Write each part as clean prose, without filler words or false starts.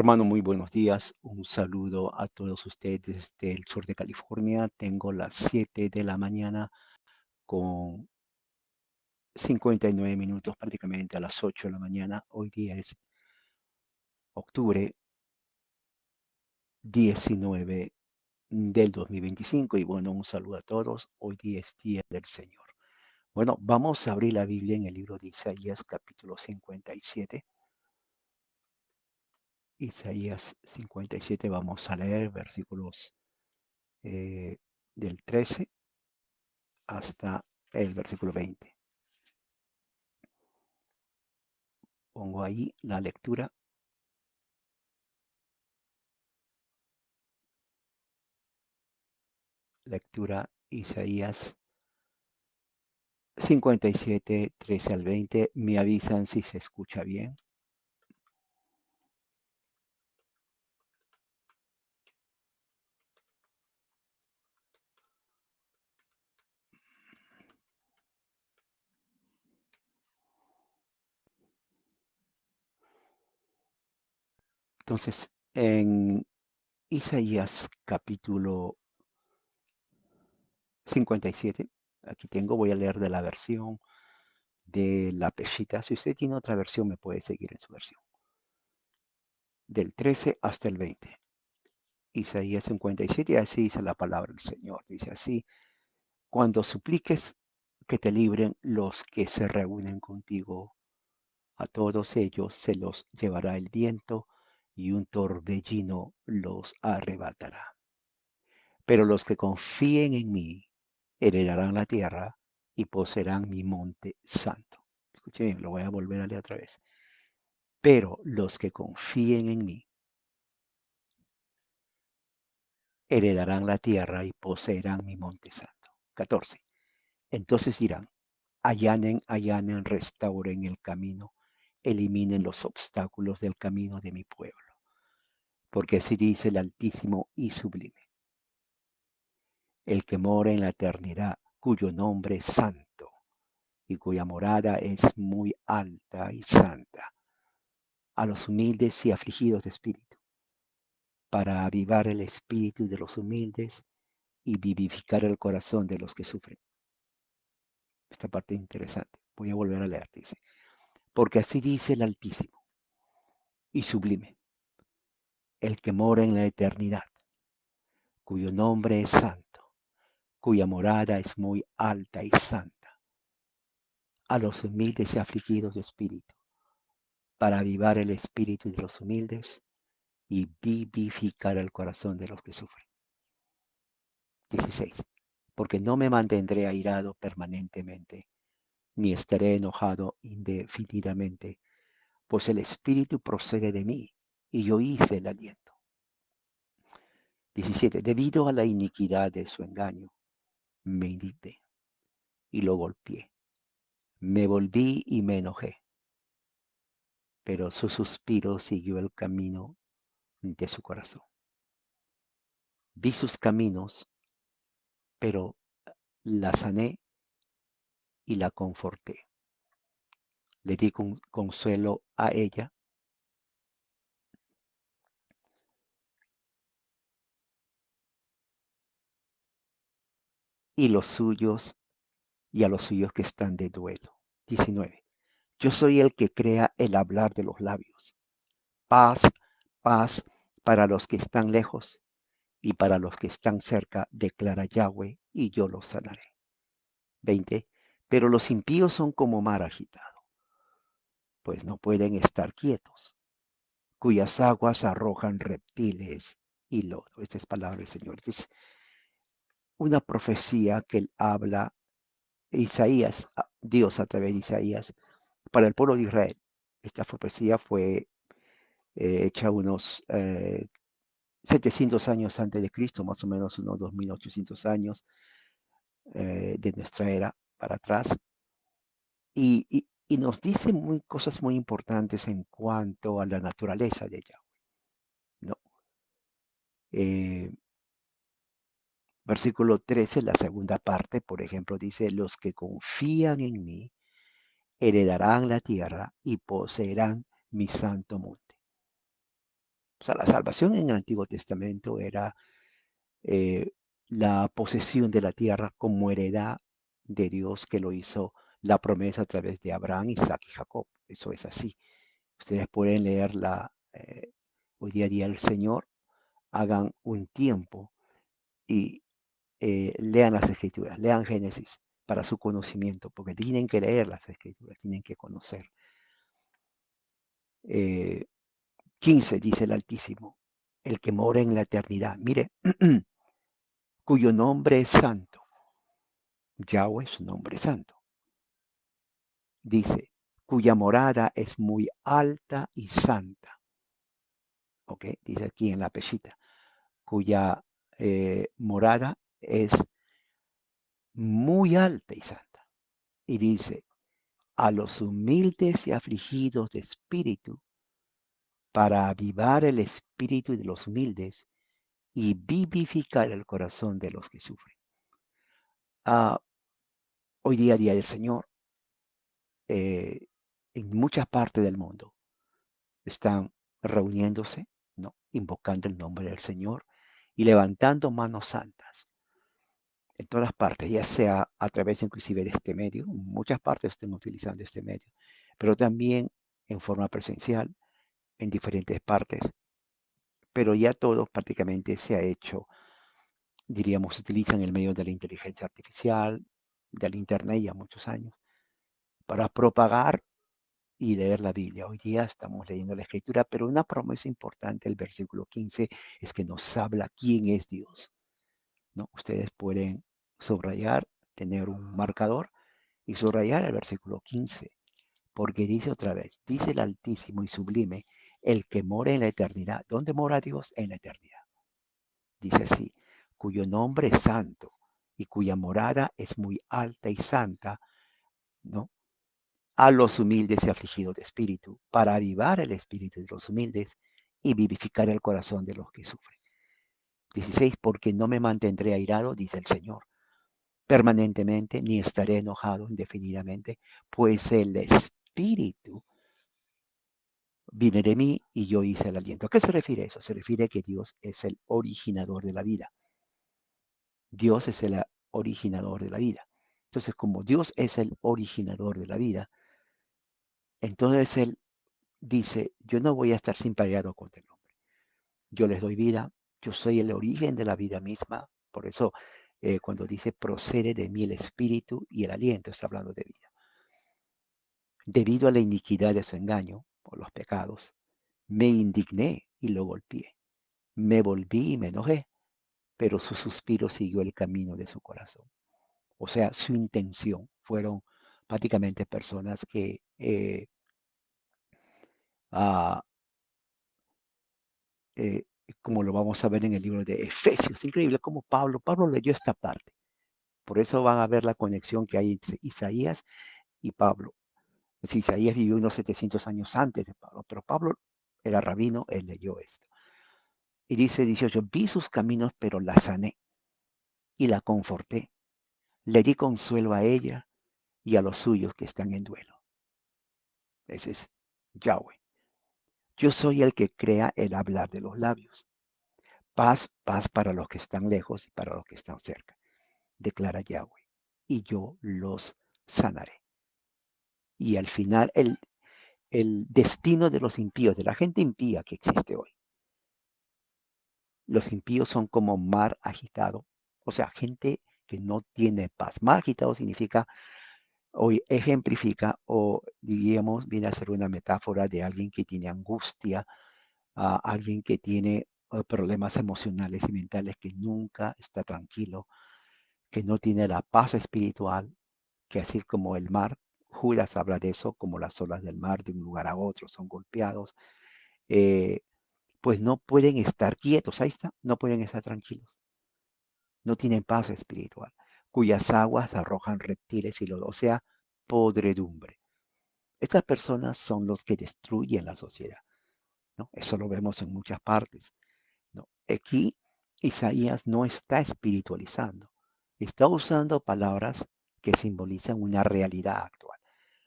Hermano, muy buenos días. Un saludo a todos ustedes desde el sur de California. Tengo las 7 de la mañana con 59 minutos, prácticamente a las 8 de la mañana. Hoy día es octubre 19 del 2025 y bueno, un saludo a todos. Hoy día es Día del Señor. Bueno, vamos a abrir la Biblia en el libro de Isaías, capítulo 57. Isaías 57, vamos a leer versículos del 13 hasta el versículo 20. Pongo ahí la lectura. Lectura Isaías 57, 13 al 20. Me avisan si se escucha bien. Entonces, en Isaías capítulo 57, aquí tengo, voy a leer de la versión de la Peshita. Si usted tiene otra versión, me puede seguir en su versión. Del 13 hasta el 20. Isaías 57, así dice la palabra del Señor. Dice así: cuando supliques que te libren los que se reúnen contigo, a todos ellos se los llevará el viento y un torbellino los arrebatará. Pero los que confíen en mí heredarán la tierra y poseerán mi monte santo. Escuchen bien, lo voy a volver a leer otra vez. Pero los que confíen en mí heredarán la tierra y poseerán mi monte santo. 14. Entonces dirán: allanen, allanen, restauren el camino, eliminen los obstáculos del camino de mi pueblo. Porque así dice el Altísimo y Sublime, el que mora en la eternidad, cuyo nombre es santo y cuya morada es muy alta y santa, a los humildes y afligidos de espíritu, para avivar el espíritu de los humildes y vivificar el corazón de los que sufren. Esta parte es interesante. Voy a volver a leer, dice. Porque así dice el Altísimo y Sublime, el que mora en la eternidad, cuyo nombre es santo, cuya morada es muy alta y santa, a los humildes y afligidos de espíritu, para avivar el espíritu de los humildes y vivificar el corazón de los que sufren. 16. Porque no me mantendré airado permanentemente, ni estaré enojado indefinidamente, pues el espíritu procede de mí, y yo hice el aliento. 17. Debido a la iniquidad de su engaño, me indigné y lo golpeé. Me volví y me enojé, pero su suspiro siguió el camino de su corazón. Vi sus caminos, pero la sané y la conforté. Le di consuelo a ella y los suyos y a los suyos que están de duelo. 19. Yo soy el que crea el hablar de los labios. Paz, paz para los que están lejos y para los que están cerca, declara Yahweh, y yo los sanaré. 20. Pero los impíos son como mar agitado, pues no pueden estar quietos, cuyas aguas arrojan reptiles y lodo. Esta es palabra del Señor. Es una profecía que él habla Isaías, Dios a través de Isaías, para el pueblo de Israel. Esta profecía fue hecha unos 700 años antes de Cristo, más o menos unos 2800 años de nuestra era para atrás. Y nos dice cosas muy importantes en cuanto a la naturaleza de Yahweh, ¿no? Versículo 13, la segunda parte, por ejemplo, dice: los que confían en mí heredarán la tierra y poseerán mi santo monte. O sea, la salvación en el Antiguo Testamento era eh, la posesión de la tierra como heredad de Dios que lo hizo la promesa a través de Abraham, Isaac y Jacob. Eso es así. Ustedes pueden leer hoy día el Señor, hagan un tiempo y lean las escrituras, lean Génesis para su conocimiento, porque tienen que leer las escrituras, tienen que conocer. 15 dice el Altísimo, el que mora en la eternidad, mire, cuyo nombre es santo. Yahweh es su nombre santo. Dice, cuya morada es muy alta y santa. ¿Ok? Dice aquí en la peshita, cuya morada es muy alta y santa. Y dice, a los humildes y afligidos de espíritu, para avivar el espíritu de los humildes y vivificar el corazón de los que sufren. Ah, hoy día del Señor, en muchas partes del mundo, están reuniéndose, ¿no? Invocando el nombre del Señor y levantando manos santas en todas partes, ya sea a través inclusive de este medio, muchas partes están utilizando este medio, pero también en forma presencial en diferentes partes, pero ya todo prácticamente se ha hecho, diríamos, utilizan el medio de la inteligencia artificial, del Internet ya muchos años, para propagar y leer la Biblia. Hoy día estamos leyendo la Escritura, pero una promesa importante, el versículo 15, es que nos habla quién es Dios, ¿no? Ustedes pueden subrayar, tener un marcador y subrayar el versículo 15, porque dice otra vez, dice el Altísimo y Sublime, el que mora en la eternidad. ¿Dónde mora Dios? En la eternidad. Dice así, cuyo nombre es santo y cuya morada es muy alta y santa, ¿no? A los humildes y afligidos de espíritu, para avivar el espíritu de los humildes y vivificar el corazón de los que sufren. 16, porque no me mantendré airado, dice el Señor, permanentemente, ni estaré enojado indefinidamente, pues el espíritu viene de mí y yo hice el aliento. ¿A qué se refiere eso? Se refiere a que Dios es el originador de la vida. Dios es el originador de la vida. Entonces, como Dios es el originador de la vida, entonces Él dice, yo no voy a estar sin pagado contra el hombre. Yo les doy vida, yo soy el origen de la vida misma. Por eso, cuando dice, procede de mí el espíritu y el aliento, está hablando de vida. Debido a la iniquidad de su engaño, por los pecados, me indigné y lo golpeé. Me volví y me enojé, pero su suspiro siguió el camino de su corazón. O sea, su intención fueron prácticamente personas que, ah, eh, como lo vamos a ver en el libro de Efesios, increíble como Pablo leyó esta parte. Por eso van a ver la conexión que hay entre Isaías y Pablo. Si Isaías vivió unos 700 años antes de Pablo, pero Pablo era rabino, él leyó esto. Y dice 18, vi sus caminos, pero la sané y la conforté. Le di consuelo a ella y a los suyos que están en duelo. Ese es Yahweh. Yo soy el que crea el hablar de los labios. Paz, paz para los que están lejos y para los que están cerca, declara Yahweh. Y yo los sanaré. Y al final, el destino de los impíos, de la gente impía que existe hoy. Los impíos son como mar agitado, o sea, gente que no tiene paz. Mar agitado significa, hoy ejemplifica, o diríamos, viene a ser una metáfora de alguien que tiene angustia, a alguien que tiene problemas emocionales y mentales, que nunca está tranquilo, que no tiene la paz espiritual, que así como el mar, Judas habla de eso, como las olas del mar de un lugar a otro son golpeados, eh, pues no pueden estar quietos, ahí está, no pueden estar tranquilos, no tienen paz espiritual, cuyas aguas arrojan reptiles y lodo, o sea, podredumbre. Estas personas son los que destruyen la sociedad, ¿no? Eso lo vemos en muchas partes, ¿no? Aquí Isaías no está espiritualizando, está usando palabras que simbolizan una realidad actual.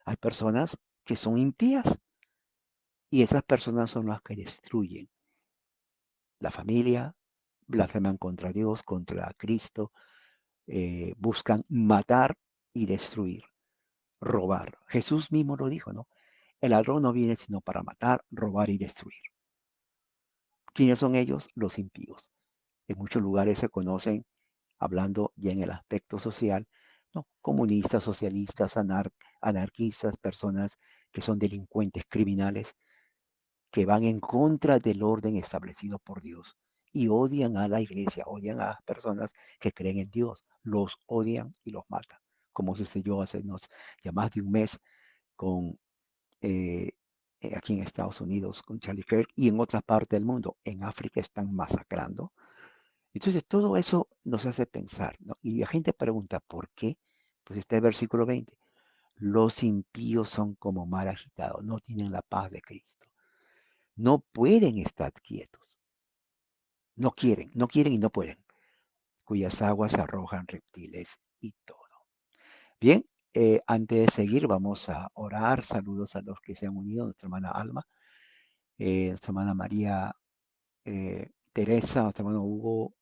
Hay personas que son impías y esas personas son las que destruyen. la familia, blasfeman contra Dios, contra Cristo, buscan matar y destruir, robar. Jesús mismo lo dijo, ¿no? El ladrón no viene sino para matar, robar y destruir. ¿Quiénes son ellos? Los impíos. En muchos lugares se conocen, hablando ya en el aspecto social, ¿no? Comunistas, socialistas, anarquistas, personas que son delincuentes, criminales, que van en contra del orden establecido por Dios y odian a la iglesia, odian a las personas que creen en Dios, los odian y los matan, como sucedió hace ya más de un mes con eh, aquí en Estados Unidos con Charlie Kirk y en otras partes del mundo. En África están masacrando. Entonces todo eso nos hace pensar, ¿no? Y la gente pregunta, ¿por qué? Pues está el versículo 20. Los impíos son como mar agitado, no tienen la paz de Cristo. No pueden estar quietos. No quieren y no pueden. Cuyas aguas arrojan reptiles y todo. Bien, antes de seguir, vamos a orar. Saludos a los que se han unido, nuestra hermana Alma, nuestra hermana María Teresa, nuestro hermano Hugo,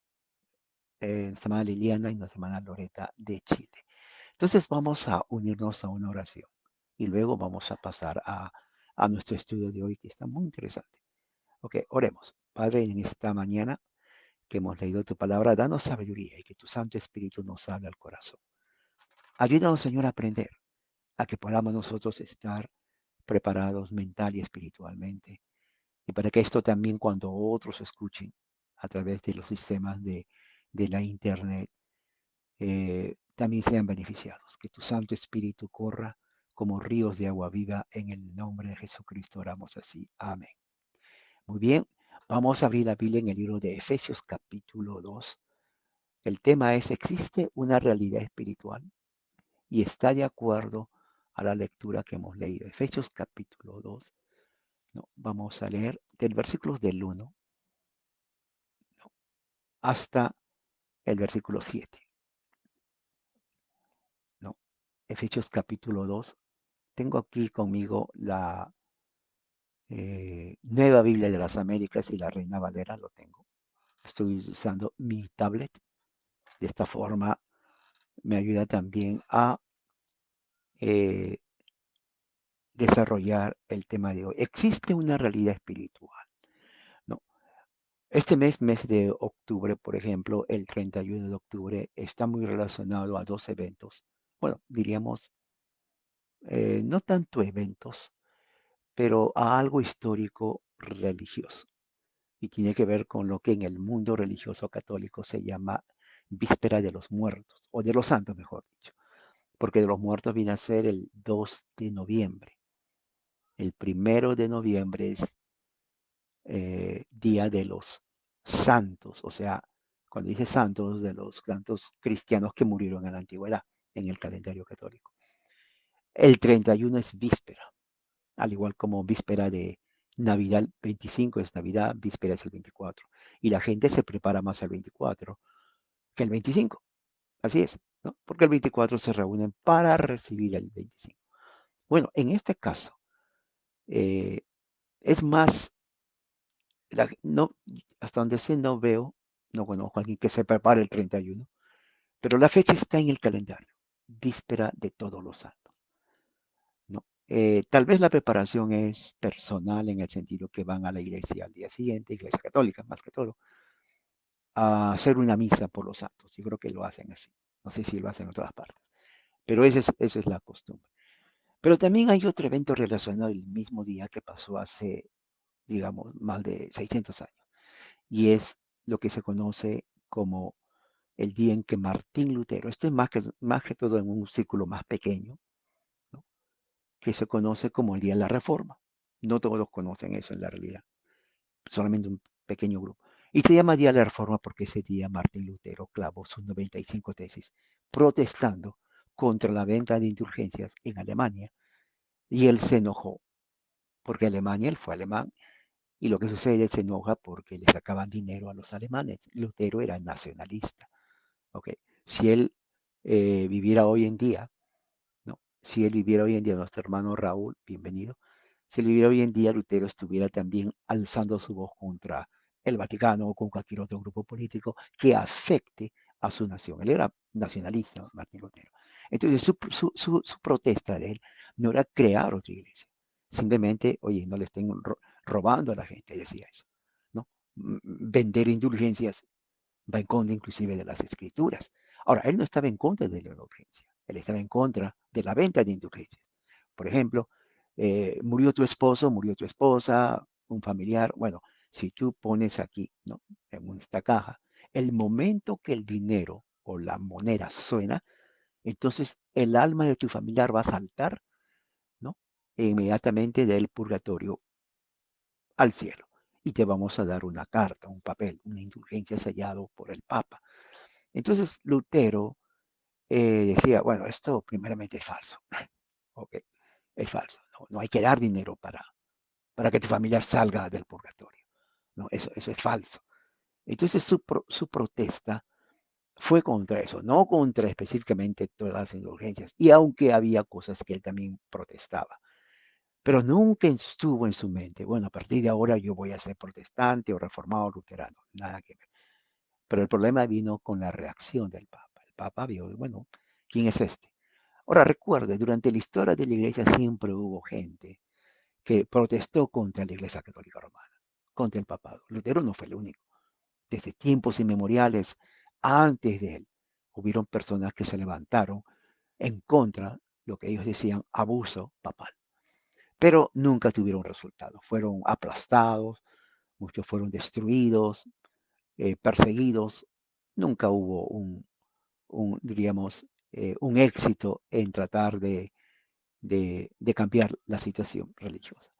nuestra hermana Liliana y nuestra hermana Loreta de Chile. Entonces vamos a unirnos a una oración y luego vamos a pasar a nuestro estudio de hoy que está muy interesante. Ok, oremos. Padre, en esta mañana que hemos leído tu palabra, danos sabiduría y que tu Santo Espíritu nos hable al corazón. Ayúdanos, Señor, a aprender, a que podamos nosotros estar preparados mental y espiritualmente. Y para que esto también cuando otros escuchen a través de los sistemas de la Internet, también sean beneficiados. Que tu Santo Espíritu corra como ríos de agua viva en el nombre de Jesucristo. Oramos así. Amén. Muy bien, vamos a abrir la Biblia en el libro de Efesios capítulo 2. El tema es, ¿existe una realidad espiritual? Y está de acuerdo a la lectura que hemos leído. Efesios capítulo 2. ¿No? Vamos a leer del versículo del 1, ¿no? Hasta el versículo 7. ¿No? Efesios capítulo 2. Tengo aquí conmigo la Nueva Biblia de las Américas y la Reina Valera, lo tengo. Estoy usando mi tablet. De esta forma me ayuda también a eh, desarrollar el tema de hoy. ¿Existe una realidad espiritual? No. Este mes de octubre, por ejemplo, el 31 de octubre, está muy relacionado a dos eventos. Bueno, diríamos, no tanto eventos, pero a algo histórico religioso. Y tiene que ver con lo que en el mundo religioso católico se llama Víspera de los Muertos, o de los Santos, mejor dicho, porque de los Muertos viene a ser el 2 de noviembre. El 1 de noviembre es Día de los Santos, o sea, cuando dice santos, de los santos cristianos que murieron en la antigüedad, en el calendario católico. El 31 es víspera, al igual como víspera de Navidad, 25 es Navidad, víspera es el 24. Y la gente se prepara más el 24 que el 25. Así es, ¿no? Porque el 24 se reúnen para recibir el 25. Bueno, en este caso, eh, es más, no, hasta donde sé, no veo, no conozco a alguien que se prepare el 31, pero la fecha está en el calendario, víspera de todos los santos, ¿no? Tal vez la preparación es personal en el sentido que van a la iglesia al día siguiente, iglesia católica más que todo, a hacer una misa por los santos. Yo creo que lo hacen así. No sé si lo hacen en todas partes, pero esa es la costumbre. Pero también hay otro evento relacionado el mismo día que pasó hace, digamos, más de 600 años, y es lo que se conoce como el día en que Martín Lutero, este es más que todo en un círculo más pequeño, ¿no? Que se conoce como el día de la Reforma. No todos conocen eso en la realidad, solamente un pequeño grupo. Y se llama Día de la Reforma porque ese día Martín Lutero clavó sus 95 tesis protestando contra la venta de indulgencias en Alemania. Y él se enojó porque Alemania, él fue alemán, y lo que sucede, él se enoja porque le sacaban dinero a los alemanes. Lutero era nacionalista. ¿Ok? Si él viviera hoy en día, ¿no? Si él viviera hoy en día, nuestro hermano Raúl, bienvenido. Si él viviera hoy en día, Lutero estuviera también alzando su voz contra el Vaticano o con cualquier otro grupo político que afecte a su nación. Él era nacionalista, Martín Lutero. Entonces su protesta de él no era crear otra iglesia, simplemente, oye, no le estén robando a la gente, decía eso, ¿no? Vender indulgencias va en contra inclusive de las escrituras. Ahora, él no estaba en contra de la indulgencia, él estaba en contra de la venta de indulgencias. Por ejemplo, murió tu esposo, murió tu esposa, un familiar. Bueno, si tú pones aquí, ¿no? En esta caja, el momento que el dinero o la moneda suena, entonces el alma de tu familiar va a saltar, ¿no? E inmediatamente del purgatorio al cielo. Y te vamos a dar una carta, un papel, una indulgencia sellado por el Papa. Entonces Lutero decía, bueno, esto primeramente es falso. Ok, es falso. No, no hay que dar dinero para que tu familiar salga del purgatorio. No, eso es falso. Entonces su protesta fue contra eso, no contra específicamente todas las indulgencias. Y aunque había cosas que él también protestaba, pero nunca estuvo en su mente, bueno, a partir de ahora yo voy a ser protestante o reformado luterano, nada que ver. Pero el problema vino con la reacción del Papa. El Papa vio, bueno, ¿quién es este? Ahora recuerde, durante la historia de la iglesia siempre hubo gente que protestó contra la Iglesia Católica Romana, contra el papado. Lutero no fue el único. Desde tiempos inmemoriales, antes de él, hubieron personas que se levantaron en contra de lo que ellos decían abuso papal, pero nunca tuvieron resultado. Fueron aplastados, muchos fueron destruidos, perseguidos. Nunca hubo diríamos, un éxito en tratar de cambiar la situación religiosa.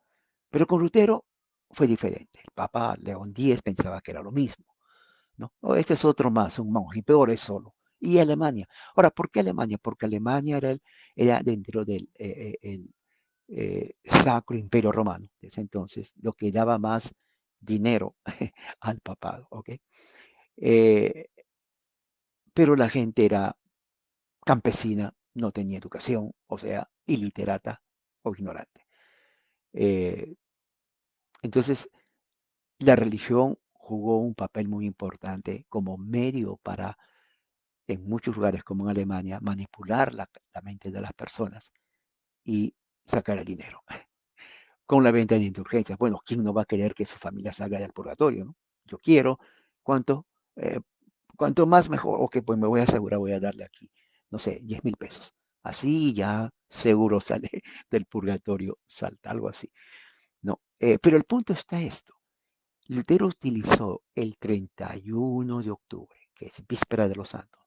Pero con Lutero fue diferente. El Papa León X pensaba que era lo mismo, ¿no? O este es otro más, un monje, y peor es solo. Y Alemania. Ahora, ¿por qué Alemania? Porque Alemania era dentro del Sacro Imperio Romano, desde entonces, lo que daba más dinero al papado, ¿ok? Eh, pero la gente era campesina, no tenía educación, o sea, iliterata o ignorante. Eh, entonces, la religión jugó un papel muy importante como medio para, en muchos lugares como en Alemania, manipular la mente de las personas y sacar el dinero con la venta de indulgencias. Bueno, ¿quién no va a querer que su familia salga del purgatorio? ¿No? Yo quiero, ¿cuánto? Eh, cuanto más mejor, ok, pues me voy a asegurar, voy a darle aquí, no sé, 10,000 pesos. Así ya seguro sale del purgatorio, salta, algo así. No, pero el punto está esto. Lutero utilizó el 31 de octubre, que es víspera de los santos,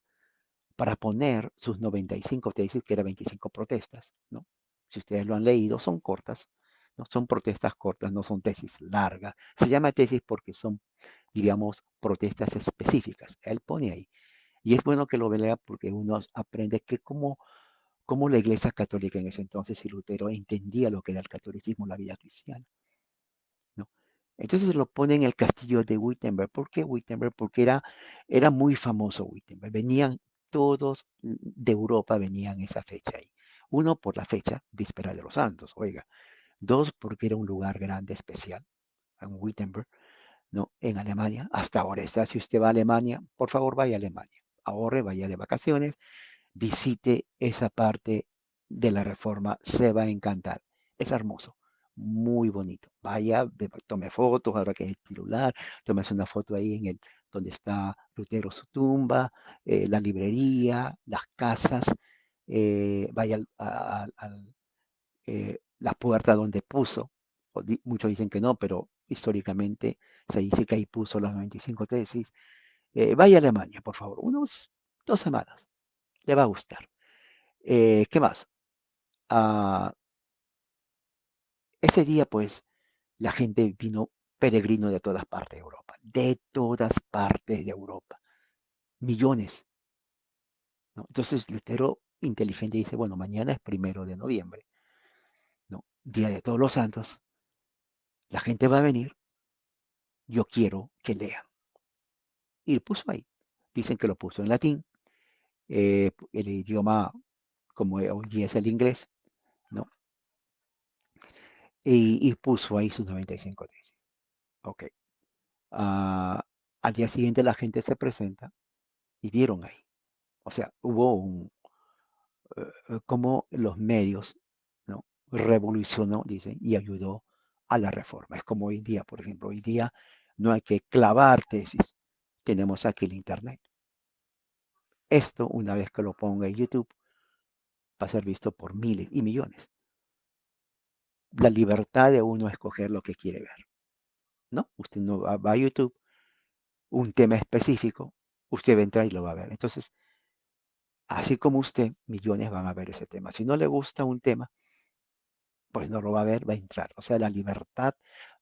para poner sus 95 tesis, que eran 25 protestas, ¿no? Si ustedes lo han leído, son cortas, ¿no? Son protestas cortas, no son tesis largas. Se llama tesis porque son, diríamos, protestas específicas. Él pone ahí. Y es bueno que lo lea porque uno aprende que cómo la Iglesia Católica en ese entonces y Lutero entendía lo que era el catolicismo, la vida cristiana, ¿no? Entonces lo pone en el castillo de Wittenberg. ¿Por qué Wittenberg? Porque era muy famoso Wittenberg. Venían todos de Europa, venían esa fecha ahí. Uno, por la fecha, víspera de los santos, oiga. Dos, porque era un lugar grande, especial, en Wittenberg, ¿no? En Alemania. Hasta ahora está. Si usted va a Alemania, por favor vaya a Alemania. Ahorre, vaya de vacaciones, visite esa parte de la Reforma, se va a encantar. Es hermoso, muy bonito. Vaya, tome fotos, ahora que es titular, tome una foto ahí donde está Lutero, su tumba, la librería, las casas, vaya la puerta donde puso, muchos dicen que no, pero históricamente se dice que ahí puso las 95 tesis. Vaya a Alemania, por favor, unos 2 semanas, le va a gustar. ¿Qué más? Ah, ese día, pues, la gente vino peregrino de todas partes de Europa, de todas partes de Europa, millones, ¿no? Entonces Lutero, inteligente, dice, bueno, mañana es 1 de noviembre, ¿no? Día de Todos los Santos, la gente va a venir, yo quiero que lean. Y lo puso ahí. Dicen que lo puso en latín, el idioma como hoy día es el inglés, ¿no? Y puso ahí sus 95 tesis. Ok. Ah, al día siguiente la gente se presenta y vieron ahí. O sea, hubo como los medios, ¿no? Revolucionó, dicen, y ayudó a la reforma. Es como hoy día, por ejemplo, hoy día no hay que clavar tesis. Tenemos aquí el Internet. Esto, una vez que lo ponga en YouTube, va a ser visto por miles y millones. La libertad de uno escoger lo que quiere ver, ¿no? Usted no va a YouTube, un tema específico, usted va a entrar y lo va a ver. Entonces, así como usted, millones van a ver ese tema. Si no le gusta un tema, pues no lo va a ver, va a entrar. O sea, la libertad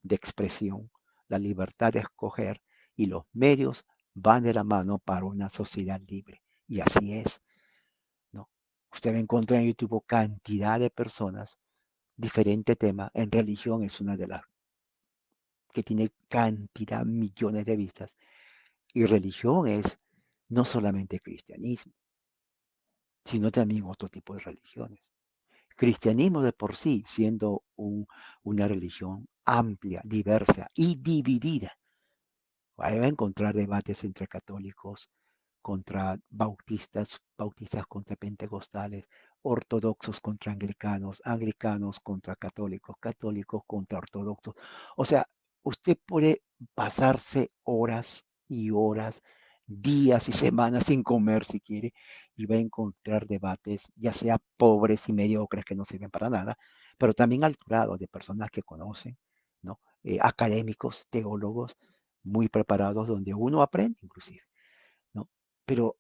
de expresión, la libertad de escoger y los medios van de la mano para una sociedad libre. Y así es, ¿no? Usted va a encontrar en YouTube cantidad de personas, diferente tema. En religión es una de las que tiene cantidad, millones de vistas. Y religión es no solamente cristianismo, sino también otro tipo de religiones. Cristianismo de por sí, siendo una religión amplia, diversa y dividida, ahí va a encontrar debates entre católicos, contra bautistas, bautistas contra pentecostales, ortodoxos contra anglicanos, anglicanos contra católicos, católicos contra ortodoxos. O sea, usted puede pasarse horas y horas, días y semanas sin comer si quiere, y va a encontrar debates, ya sea pobres y mediocres que no sirven para nada, pero también alterados de personas que conocen, ¿no? Académicos, teólogos, muy preparados, donde uno aprende inclusive, ¿no? Pero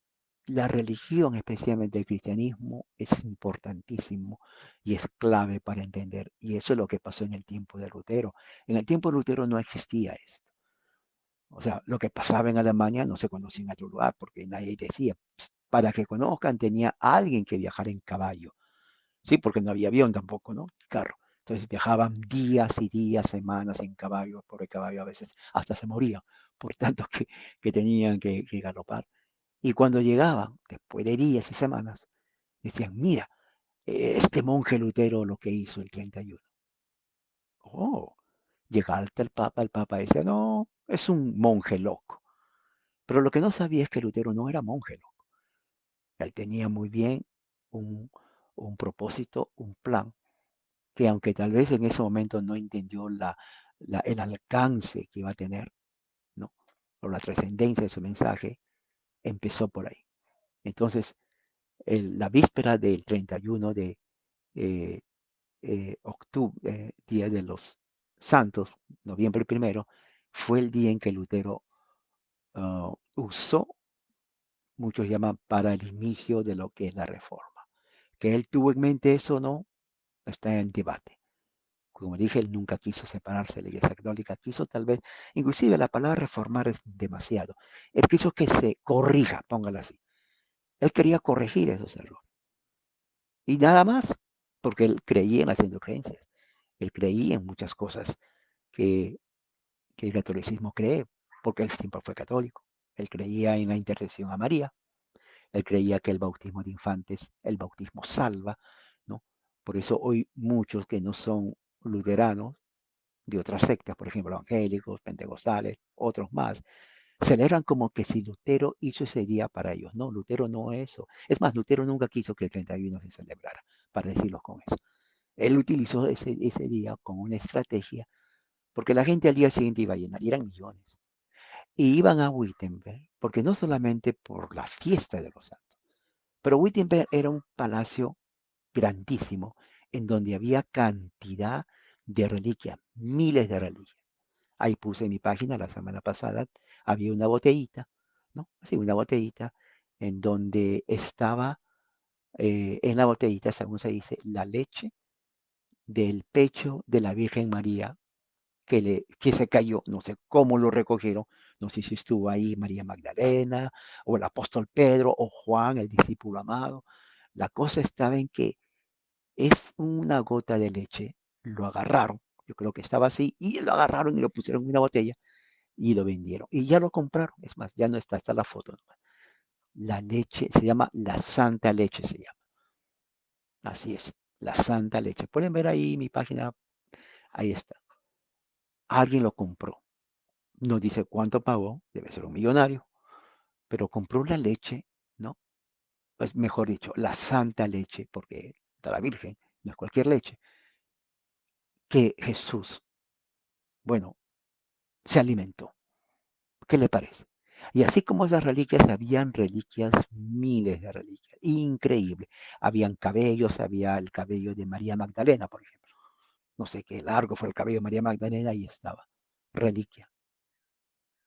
la religión, especialmente el cristianismo, es importantísimo y es clave para entender. Y eso es lo que pasó en el tiempo de Lutero. En el tiempo de Lutero no existía esto. O sea, lo que pasaba en Alemania no se conocía en otro lugar porque nadie decía. Para que conozcan tenía alguien que viajar en caballo. Sí, porque no había avión tampoco, ¿no? Carro. Entonces viajaban días y días, semanas en caballo, por el caballo a veces hasta se moría, por tanto que tenían que galopar. Y cuando llegaban, después de días y semanas, decían, mira, este monje Lutero lo que hizo el 31. Oh, llegaba hasta el Papa decía, no, es un monje loco. Pero lo que no sabía es que Lutero no era monje loco. Él tenía muy bien un, un propósito, un plan, que aunque tal vez en ese momento no entendió el alcance que iba a tener, ¿no? O la trascendencia de su mensaje, empezó por ahí. Entonces, la víspera del 31 de eh, octubre, Día de los Santos, noviembre primero, fue el día en que Lutero usó, muchos llaman, para el inicio de lo que es la reforma. Que él tuvo en mente eso no, está en debate. Como dije, él nunca quiso separarse de la Iglesia Católica, quiso tal vez, inclusive la palabra reformar es demasiado. Él quiso que se corrija, póngalo así. Él quería corregir esos errores. Y nada más, porque él creía en las indulgencias. Él creía en muchas cosas que, que el catolicismo cree, porque él siempre fue católico. Él creía en la intercesión a María, él creía que el bautismo de infantes, el bautismo salva, ¿no? Por eso hoy muchos que no son luteranos, de otras sectas, por ejemplo, evangélicos, pentecostales, otros más, celebran como que si Lutero hizo ese día para ellos. No, Lutero no es eso. Es más, Lutero nunca quiso que el 31 se celebrara, para decirlo con eso. Él utilizó ese día como una estrategia, porque la gente al día siguiente iba a llenar, y eran millones. Y iban a Wittenberg, porque no solamente por la fiesta de los santos, pero Wittenberg era un palacio grandísimo en donde había cantidad de reliquias, miles de reliquias. Ahí puse en mi página la semana pasada, había una botellita, ¿no? Así, una botellita en donde estaba, en la botellita, según se dice, la leche del pecho de la Virgen María que se cayó, no sé cómo lo recogieron, no sé si estuvo ahí María Magdalena o el apóstol Pedro o Juan, el discípulo amado. La cosa estaba en que es una gota de leche, lo agarraron, yo creo que estaba así, y lo agarraron y lo pusieron en una botella y lo vendieron. Y ya lo compraron, es más, ya no está, está la foto. La leche, se llama la Santa Leche, se llama. Así es, la Santa Leche. Pueden ver ahí mi página, ahí está. Alguien lo compró. No dice cuánto pagó, debe ser un millonario, pero compró la leche, ¿no? Pues mejor dicho, la santa leche, porque de la Virgen, no es cualquier leche, que Jesús, bueno, se alimentó. ¿Qué le parece? Y así como esas reliquias, habían reliquias, miles de reliquias, increíble. Habían cabellos, había el cabello de María Magdalena, por ejemplo. No sé qué largo fue el cabello de María Magdalena, y estaba, reliquia.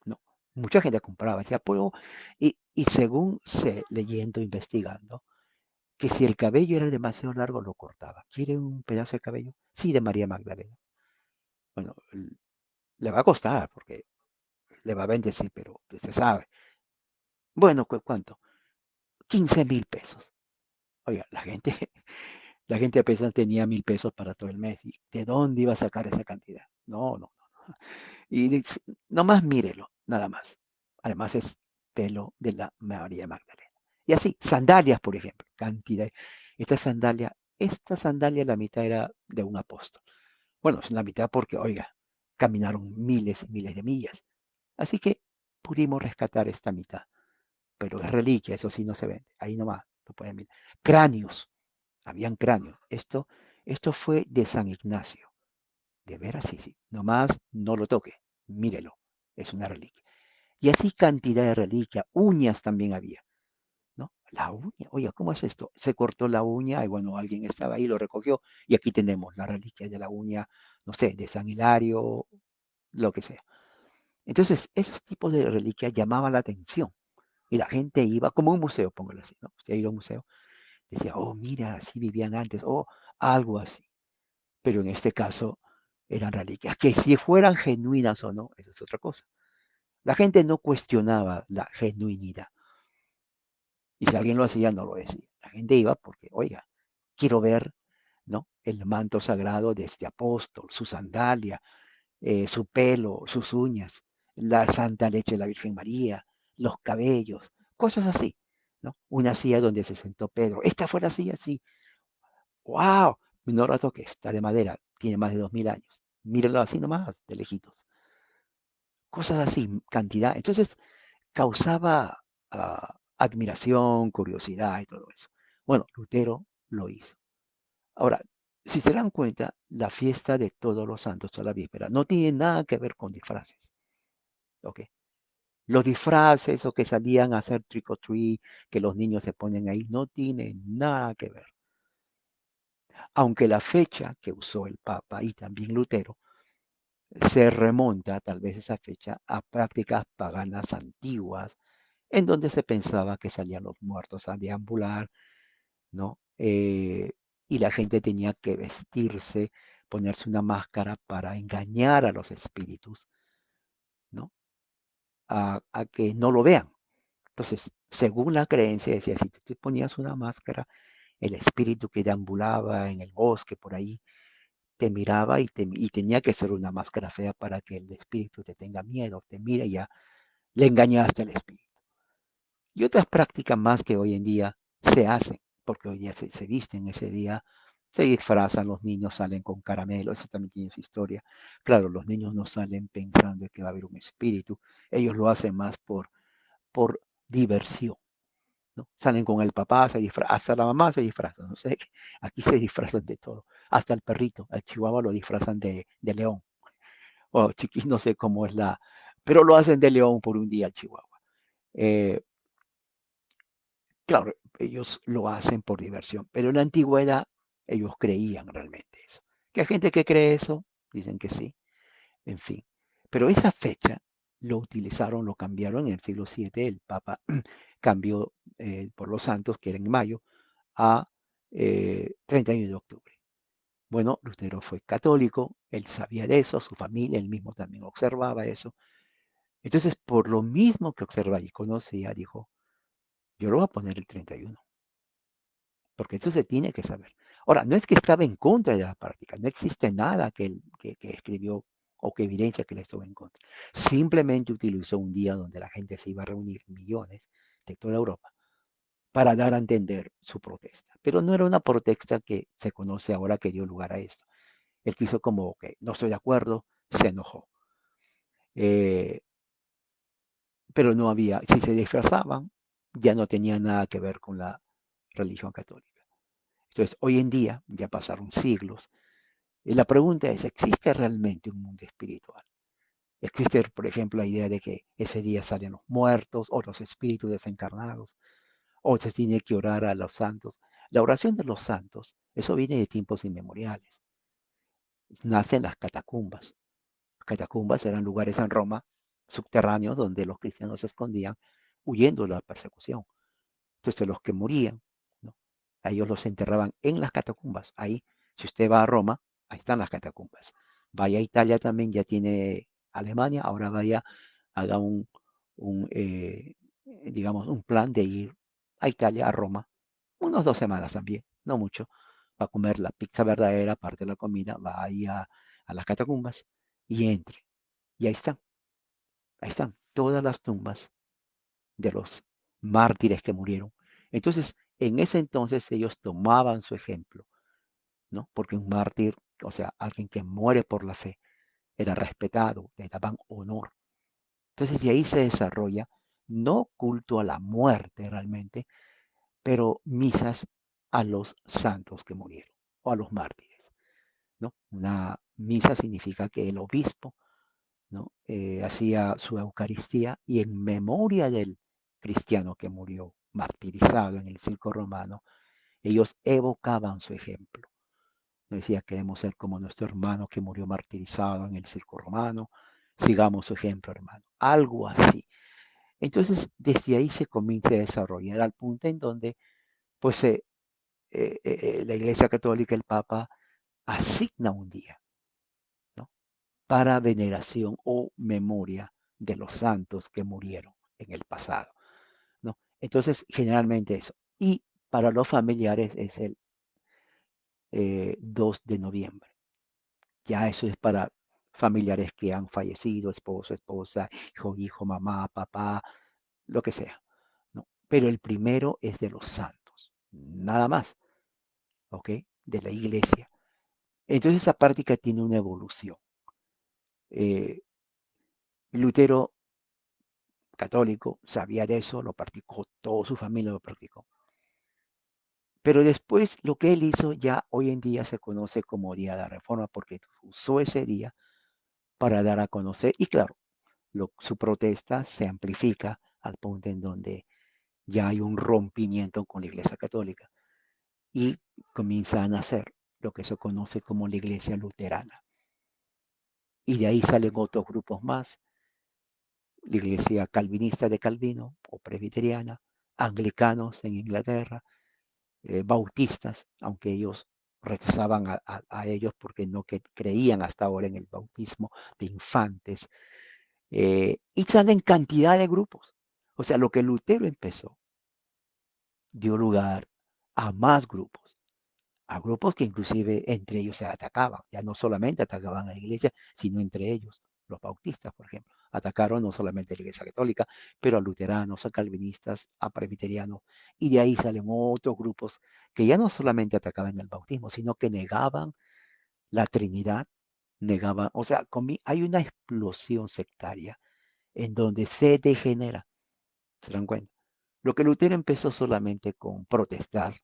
No, mucha gente compraba, decía, pero, y según se leyendo, investigando, que si el cabello era demasiado largo, lo cortaba. ¿Quiere un pedazo de cabello? Sí, de María Magdalena. Bueno, le va a costar, porque le va a bendecir, pero se sabe. Bueno, ¿cuánto? 15,000 pesos. Oiga, la gente apenas tenía 1,000 pesos para todo el mes. ¿Y de dónde iba a sacar esa cantidad? No, no. Y nomás mírelo, nada más. Además es pelo de la María Magdalena. Y así, sandalias, por ejemplo, cantidad. Esta sandalia la mitad era de un apóstol. Bueno, es la mitad porque, oiga, caminaron miles y miles de millas. Así que pudimos rescatar esta mitad. Pero es reliquia, eso sí no se vende. Ahí nomás, lo pueden mirar. Cráneos, habían cráneos. Esto fue de San Ignacio. De veras, sí, sí. Nomás no lo toque, mírelo. Es una reliquia. Y así cantidad de reliquia. Uñas también había, ¿no? La uña, oiga, ¿cómo es esto? Se cortó la uña y bueno, alguien estaba ahí, lo recogió y aquí tenemos la reliquia de la uña, no sé, de San Hilario, lo que sea. Entonces, esos tipos de reliquias llamaban la atención y la gente iba como un museo, póngalo así, ¿no? Usted ha ido a un museo, decía, oh, mira, así vivían antes, o algo así. Pero en este caso eran reliquias, que si fueran genuinas o no, eso es otra cosa. La gente no cuestionaba la genuinidad. Y si alguien lo hacía, no lo decía. La gente iba porque, oiga, quiero ver, ¿no? El manto sagrado de este apóstol, su sandalia, su pelo, sus uñas, la santa leche de la Virgen María, los cabellos, cosas así, ¿no? Una silla donde se sentó Pedro. Esta fue la silla, sí. ¡Wow! No la toque, está de madera, tiene más de 2000 años. Mírenlo así nomás, de lejitos. Cosas así, cantidad. Entonces causaba admiración, curiosidad y todo eso. Bueno, Lutero lo hizo. Ahora, si se dan cuenta, la fiesta de Todos los Santos a la víspera no tiene nada que ver con disfraces. ¿Ok? Los disfraces o que salían a hacer trick or treat, que los niños se ponen ahí, no tiene nada que ver. Aunque la fecha que usó el Papa y también Lutero se remonta, tal vez esa fecha, a prácticas paganas antiguas, en donde se pensaba que salían los muertos a deambular, ¿no? Y la gente tenía que vestirse, ponerse una máscara para engañar a los espíritus, ¿no? A que no lo vean. Entonces, según la creencia, decía, si tú te ponías una máscara, el espíritu que deambulaba en el bosque por ahí te miraba y tenía que ser una máscara fea para que el espíritu te tenga miedo, te mira y ya le engañaste al espíritu. Y otras prácticas más que hoy en día se hacen, porque hoy día se visten ese día, se disfrazan, los niños salen con caramelo, eso también tiene su historia. Claro, los niños no salen pensando que va a haber un espíritu, ellos lo hacen más por diversión, ¿no? Salen con el papá, se disfrazan, hasta la mamá se disfraza, no sé, aquí se disfrazan de todo, hasta el perrito, al chihuahua lo disfrazan de león, o chiquis, no sé cómo es pero lo hacen de león por un día al chihuahua. Eh, Claro, ellos lo hacen por diversión, pero en la antigüedad ellos creían realmente eso. Que hay gente que cree eso, dicen que sí, en fin. Pero esa fecha lo utilizaron, lo cambiaron en el siglo VII, el Papa cambió por los santos, que era en mayo, a 31 de octubre. Bueno, Lutero fue católico, él sabía de eso, su familia, él mismo también observaba eso. Entonces, por lo mismo que observaba y conocía, dijo, yo lo voy a poner el 31, porque eso se tiene que saber. Ahora, no es que estaba en contra de la práctica, no existe nada que escribió o que evidencia que le estuvo en contra. Simplemente utilizó un día donde la gente se iba a reunir, millones de toda Europa, para dar a entender su protesta. Pero no era una protesta que se conoce ahora que dio lugar a esto. Él quiso como que no estoy de acuerdo, se enojó. Eh, pero no había, si se disfrazaban, ya no tenía nada que ver con la religión católica. Entonces, hoy en día, ya pasaron siglos, y la pregunta es, ¿existe realmente un mundo espiritual? Existe, por ejemplo, la idea de que ese día salen los muertos o los espíritus desencarnados, o se tiene que orar a los santos. La oración de los santos, eso viene de tiempos inmemoriales. Nace en las catacumbas. Las catacumbas eran lugares en Roma subterráneos donde los cristianos se escondían huyendo de la persecución. Entonces los que morían, ¿no? A ellos los enterraban en las catacumbas. Ahí, si usted va a Roma, ahí están las catacumbas. Vaya a Italia también, ya tiene Alemania, ahora vaya, haga digamos, un plan de ir a Italia, a Roma, unos 2 semanas también, no mucho, va a comer la pizza verdadera, parte de la comida, va ahí a las catacumbas y entre. Y ahí están todas las tumbas de los mártires que murieron. Entonces, en ese entonces ellos tomaban su ejemplo, ¿no? Porque un mártir, o sea, alguien que muere por la fe, era respetado, le daban honor. Entonces, de ahí se desarrolla no culto a la muerte realmente, pero misas a los santos que murieron o a los mártires, ¿no? Una misa significa que el obispo, ¿no? Hacía su Eucaristía y en memoria del cristiano que murió martirizado en el circo romano, ellos evocaban su ejemplo. No decía, queremos ser como nuestro hermano que murió martirizado en el circo romano, sigamos su ejemplo, hermano. Algo así. Entonces, desde ahí se comienza a desarrollar al punto en donde, pues, la Iglesia Católica, el Papa, asigna un día, ¿no? Para veneración o memoria de los santos que murieron en el pasado, ¿no? Entonces, generalmente eso. Y para los familiares es el 2 de noviembre. Ya eso es para familiares que han fallecido, esposo, esposa, hijo, hijo, mamá, papá, lo que sea, ¿no? Pero el primero es de los santos, nada más, ¿ok? De la iglesia. Entonces esa práctica tiene una evolución. Eh, Lutero católico, sabía de eso, lo practicó, toda su familia lo practicó. Pero después lo que él hizo ya hoy en día se conoce como Día de la Reforma porque usó ese día para dar a conocer y claro, su protesta se amplifica al punto en donde ya hay un rompimiento con la Iglesia Católica y comienza a nacer lo que se conoce como la Iglesia Luterana. Y de ahí salen otros grupos más, la Iglesia Calvinista de Calvino o Presbiteriana, anglicanos en Inglaterra, bautistas, aunque ellos rechazaban a ellos porque no creían hasta ahora en el bautismo de infantes, y salen cantidad de grupos. O sea, lo que Lutero empezó dio lugar a más grupos, a grupos que inclusive entre ellos se atacaban, ya no solamente atacaban a la iglesia, sino entre ellos. Los bautistas, por ejemplo, atacaron no solamente a la iglesia católica, pero a luteranos, a calvinistas, a presbiterianos, y de ahí salen otros grupos que ya no solamente atacaban el bautismo, sino que negaban la Trinidad, negaban, o sea, hay una explosión sectaria en donde se degenera, ¿se dan cuenta? Lo que Lutero empezó solamente con protestar,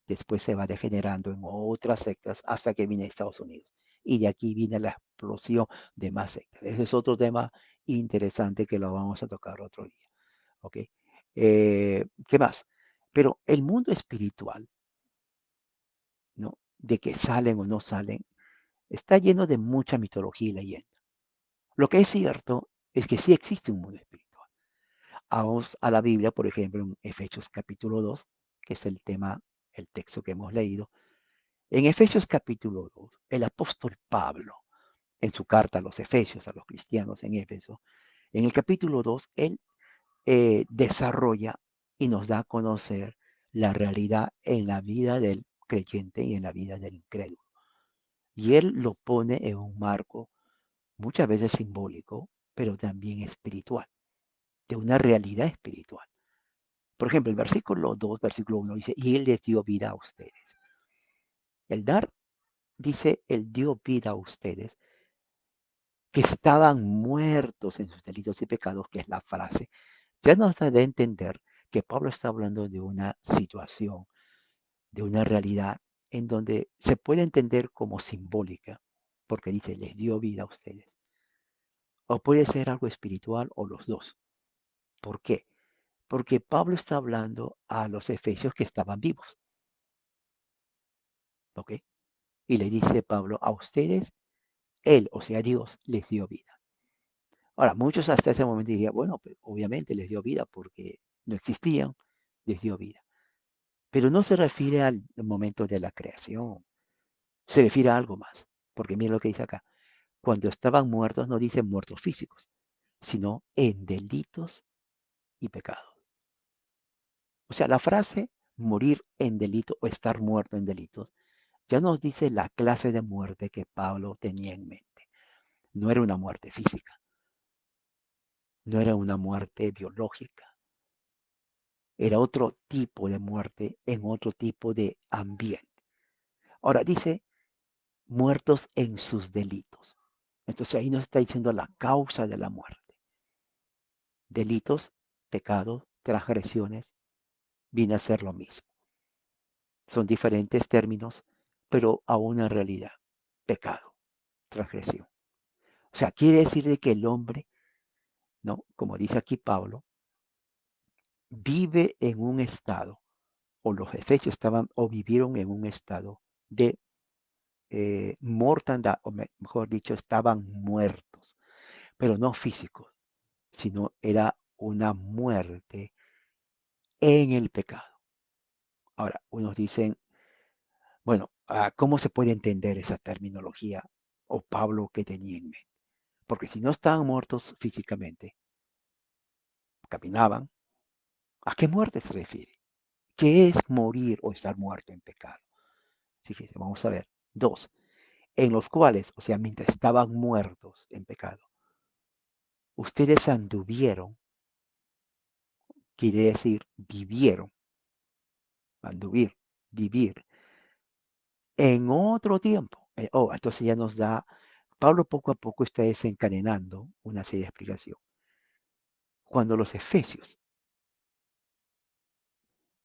después se va degenerando en otras sectas hasta que viene a Estados Unidos. Y de aquí viene la explosión de más sectas. Ese es otro tema interesante que lo vamos a tocar otro día. ¿Ok? ¿Qué más? Pero el mundo espiritual, ¿no? De que salen o no salen, está lleno de mucha mitología y leyenda. Lo que es cierto es que sí existe un mundo espiritual. Vamos a la Biblia, por ejemplo, en Efesios capítulo 2, que es el tema, el texto que hemos leído. En Efesios capítulo 2, el apóstol Pablo, en su carta a los Efesios, a los cristianos en Éfeso, en el capítulo 2, él desarrolla y nos da a conocer la realidad en la vida del creyente y en la vida del incrédulo. Y él lo pone en un marco muchas veces simbólico, pero también espiritual, de una realidad espiritual. Por ejemplo, el versículo 2, versículo 1 dice, y él les dio vida a ustedes. El dar, dice, él dio vida a ustedes, que estaban muertos en sus delitos y pecados, que es la frase, ya nos da a entender que Pablo está hablando de una situación, de una realidad en donde se puede entender como simbólica, porque dice, les dio vida a ustedes. O puede ser algo espiritual o los dos. ¿Por qué? Porque Pablo está hablando a los efesios que estaban vivos, ¿ok? Y le dice Pablo, a ustedes, él, o sea, Dios, les dio vida. Ahora, muchos hasta ese momento dirían, bueno, pues, obviamente les dio vida porque no existían, les dio vida. Pero no se refiere al momento de la creación, se refiere a algo más. Porque mira lo que dice acá. Cuando estaban muertos, no dice muertos físicos, sino en delitos y pecados. O sea, la frase morir en delito o estar muerto en delitos ya nos dice la clase de muerte que Pablo tenía en mente. No era una muerte física, no era una muerte biológica, era otro tipo de muerte en otro tipo de ambiente. Ahora dice muertos en sus delitos. Entonces ahí nos está diciendo la causa de la muerte. Delitos, pecados, transgresiones, viene a ser lo mismo. Son diferentes términos, pero a una realidad. Pecado, transgresión. O sea, quiere decir de que el hombre, ¿no? Como dice aquí Pablo, vive en un estado, o los efesios estaban o vivieron en un estado de mortandad, o mejor dicho, estaban muertos, pero no físicos, sino era una muerte en el pecado. Ahora, unos dicen, bueno, ¿cómo se puede entender esa terminología o Pablo que tenía en mente? Porque si no estaban muertos físicamente, caminaban, ¿a qué muerte se refiere? ¿Qué es morir o estar muerto en pecado? Fíjense, vamos a ver. Dos, en los cuales, o sea, mientras estaban muertos en pecado, ustedes anduvieron, quiere decir vivieron, anduvir, vivir, en otro tiempo. Entonces ya nos da, Pablo poco a poco está desencadenando una serie de explicación. Cuando los efesios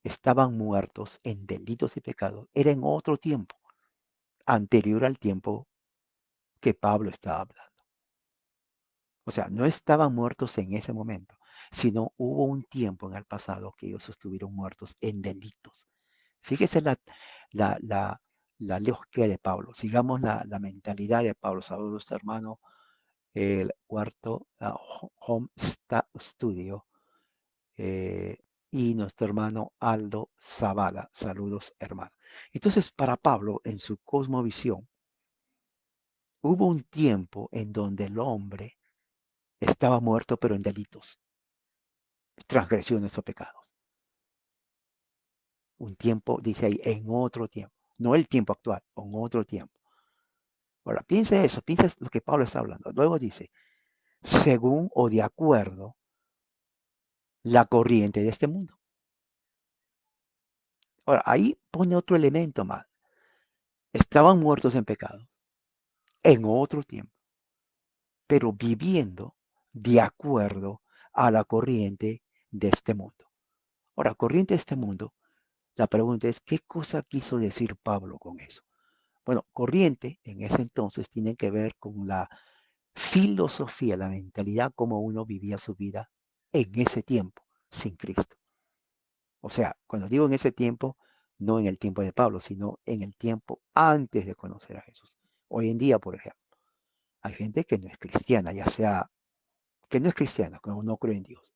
estaban muertos en delitos y pecados, era en otro tiempo, anterior al tiempo que Pablo estaba hablando. O sea, no estaban muertos en ese momento, sino hubo un tiempo en el pasado que ellos estuvieron muertos en delitos. Fíjese la, la, la lógica de Pablo. Sigamos la mentalidad de Pablo. Saludos, hermano. El cuarto Home Studio. eh, y nuestro hermano Aldo Zavala. Saludos, hermano. Entonces, para Pablo, en su cosmovisión, hubo un tiempo en donde el hombre estaba muerto, pero en delitos, transgresiones o pecados. Un tiempo, dice ahí, en otro tiempo. No el tiempo actual, en otro tiempo. Ahora, piensa eso, piensa lo que Pablo está hablando. Luego dice, según o de acuerdo la corriente de este mundo. Ahora, ahí pone otro elemento más. Estaban muertos en pecado, en otro tiempo, pero viviendo de acuerdo a la corriente de este mundo. Ahora, corriente de este mundo, la pregunta es, ¿qué cosa quiso decir Pablo con eso? Bueno, corriente en ese entonces tiene que ver con la filosofía, la mentalidad, como uno vivía su vida en ese tiempo, sin Cristo. O sea, cuando digo en ese tiempo, no en el tiempo de Pablo, sino en el tiempo antes de conocer a Jesús. Hoy en día, por ejemplo, hay gente que no es cristiana, ya sea que no es cristiana, que no cree en Dios.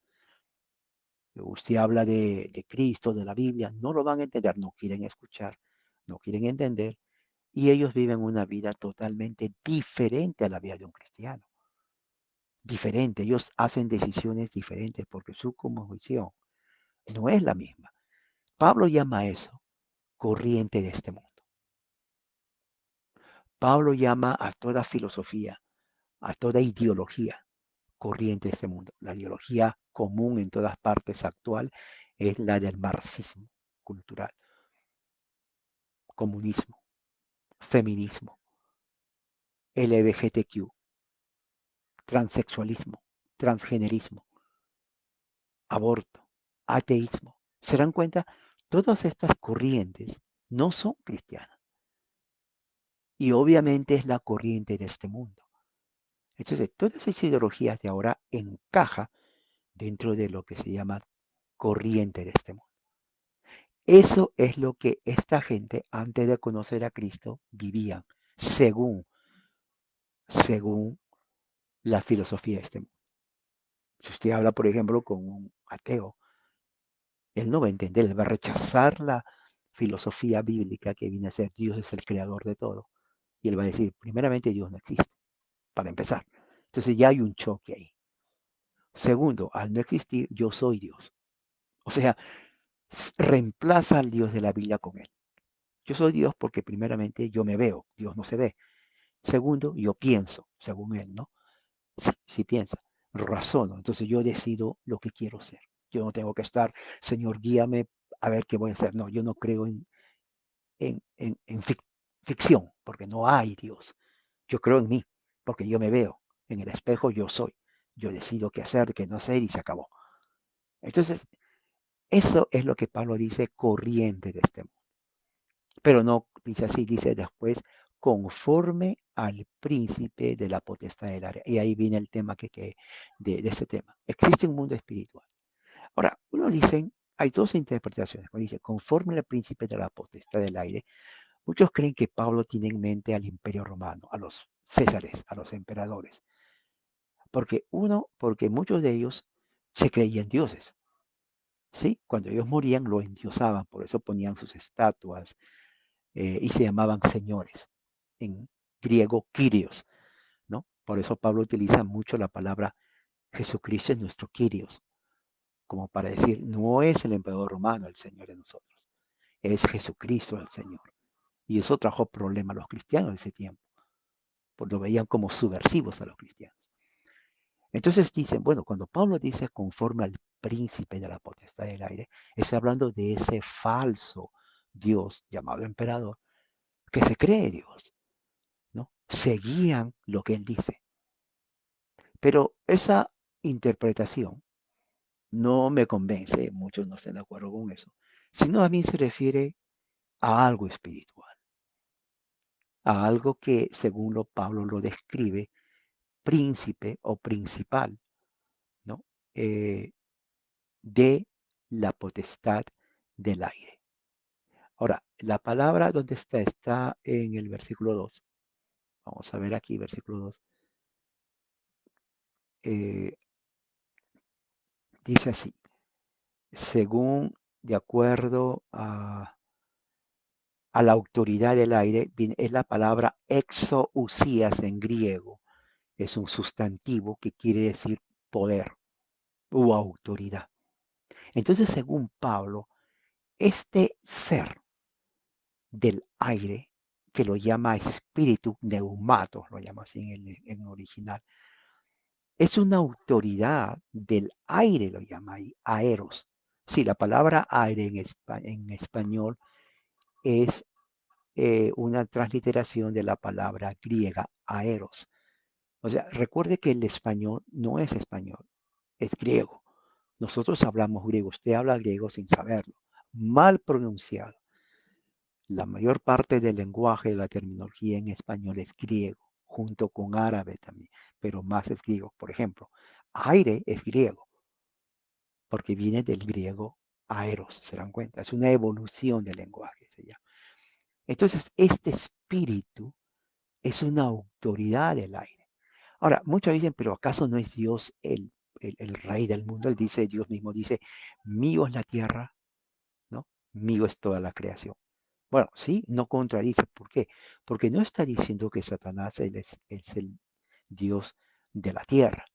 Usted habla de Cristo, de la Biblia, no lo van a entender, no quieren escuchar, no quieren entender, y ellos viven una vida totalmente diferente a la vida de un cristiano. Diferente, ellos hacen decisiones diferentes porque su cosmovisión no es la misma. Pablo llama a eso corriente de este mundo. Pablo llama a toda filosofía, a toda ideología, corriente de este mundo. La ideología común en todas partes actual es la del marxismo cultural, comunismo, feminismo, LGBTQ. transexualismo, transgenerismo, aborto, ateísmo. ¿Se dan cuenta? Todas estas corrientes no son cristianas y obviamente es la corriente de este mundo. Entonces, todas esas ideologías de ahora encaja dentro de lo que se llama corriente de este mundo. Eso es lo que esta gente, antes de conocer a Cristo, vivían, según, según la filosofía de este mundo. Si usted habla, por ejemplo, con un ateo, él no va a entender, él va a rechazar la filosofía bíblica que viene a ser Dios es el creador de todo. Y él va a decir, primeramente, Dios no existe, para empezar. Entonces ya hay un choque ahí. Segundo, al no existir, yo soy Dios. O sea, reemplaza al Dios de la Biblia con él. Yo soy Dios porque primeramente yo me veo, Dios no se ve. Segundo, yo pienso, según él, ¿no? Si piensa, razono, entonces yo decido lo que quiero hacer. Yo no tengo que estar, Señor, guíame a ver qué voy a hacer. No, yo no creo en ficción, porque no hay Dios. Yo creo en mí, porque yo me veo. En el espejo yo soy. Yo decido qué hacer, qué no hacer y se acabó. Entonces, eso es lo que Pablo dice corriente de este mundo. Pero no dice así, dice después conforme al príncipe de la potestad del aire. Y ahí viene el tema de ese tema. Existe un mundo espiritual. Ahora, uno dicen, hay dos interpretaciones. Uno dice, conforme al príncipe de la potestad del aire. Muchos creen que Pablo tiene en mente al imperio romano, a los césares, a los emperadores. Porque muchos de ellos se creían dioses. ¿Sí? Cuando ellos morían, lo endiosaban, por eso ponían sus estatuas y se llamaban señores. En griego, Kyrios, ¿no? Por eso Pablo utiliza mucho la palabra Jesucristo es nuestro Kyrios, como para decir, no es el emperador romano el Señor de nosotros, es Jesucristo el Señor. Y eso trajo problemas a los cristianos de ese tiempo, porque lo veían como subversivos a los cristianos. Entonces dicen, bueno, cuando Pablo dice conforme al príncipe de la potestad del aire, está hablando de ese falso Dios llamado emperador que se cree Dios, ¿no? Seguían lo que él dice. Pero esa interpretación no me convence, muchos no están de acuerdo con eso, sino a mí se refiere a algo espiritual, a algo que según Pablo lo describe, príncipe o principal, ¿no? Eh, de la potestad del aire. Ahora, la palabra donde está en el versículo 2. Vamos a ver aquí, versículo 2. Eh, dice así, según, de acuerdo a la autoridad del aire, es la palabra exousías en griego. Es un sustantivo que quiere decir poder u autoridad. Entonces, según Pablo, este ser del aire, que lo llama espíritu neumato, lo llama así en original, es una autoridad del aire, lo llama ahí, aeros. Sí, la palabra aire en español es una transliteración de la palabra griega aeros. O sea, recuerde que el español no es español, es griego. Nosotros hablamos griego, usted habla griego sin saberlo, mal pronunciado. La mayor parte del lenguaje de la terminología en español es griego, junto con árabe también, pero más es griego. Por ejemplo, aire es griego, porque viene del griego aeros, se dan cuenta, es una evolución del lenguaje. Entonces, este espíritu es una autoridad del aire. Ahora, muchos dicen, pero ¿acaso no es Dios el rey del mundo? Él dice, Dios mismo dice, mío es la tierra, ¿no? Mío es toda la creación. Bueno, sí, no contradice. ¿Por qué? Porque no está diciendo que Satanás es el Dios de la tierra.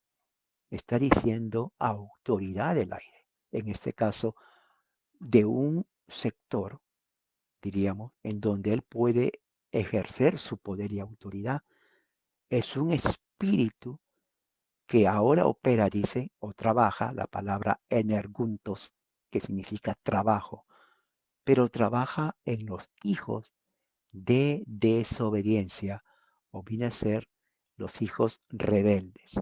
Está diciendo autoridad del aire. En este caso, de un sector, diríamos, en donde él puede ejercer su poder y autoridad. Es un espíritu que ahora opera, dice, o trabaja, la palabra energuntos, que significa trabajo, pero trabaja en los hijos de desobediencia, o viene a ser los hijos rebeldes,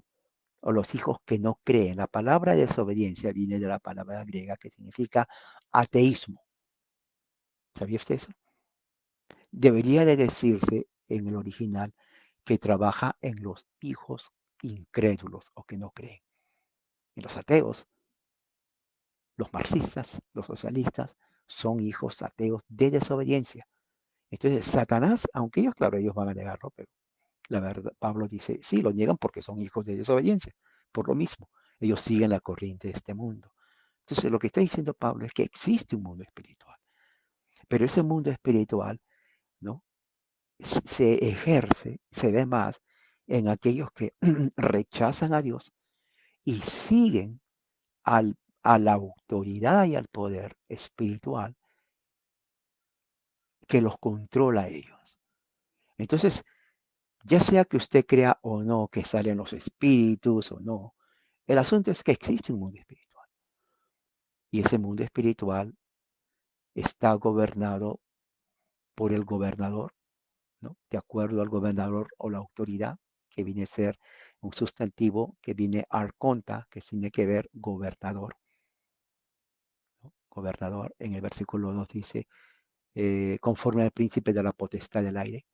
o los hijos que no creen. La palabra desobediencia viene de la palabra griega que significa ateísmo. ¿Sabía usted eso? Debería de decirse en el original que trabaja en los hijos incrédulos o que no creen. Y los ateos, los marxistas, los socialistas, son hijos ateos de desobediencia. Entonces, Satanás, aunque ellos, claro, ellos van a negarlo, pero la verdad, Pablo dice, sí, lo niegan porque son hijos de desobediencia. Por lo mismo, ellos siguen la corriente de este mundo. Entonces, lo que está diciendo Pablo es que existe un mundo espiritual, pero ese mundo espiritual, ¿no? Se ejerce, se ve más en aquellos que rechazan a Dios y siguen a la autoridad y al poder espiritual que los controla a ellos. Entonces, ya sea que usted crea o no que salen los espíritus o no, el asunto es que existe un mundo espiritual y ese mundo espiritual está gobernado por el gobernador, ¿no? De acuerdo al gobernador o la autoridad, que viene a ser un sustantivo que viene arconta, que tiene que ver gobernador, ¿no? Gobernador, en el versículo 2 dice, conforme al príncipe de la potestad del aire,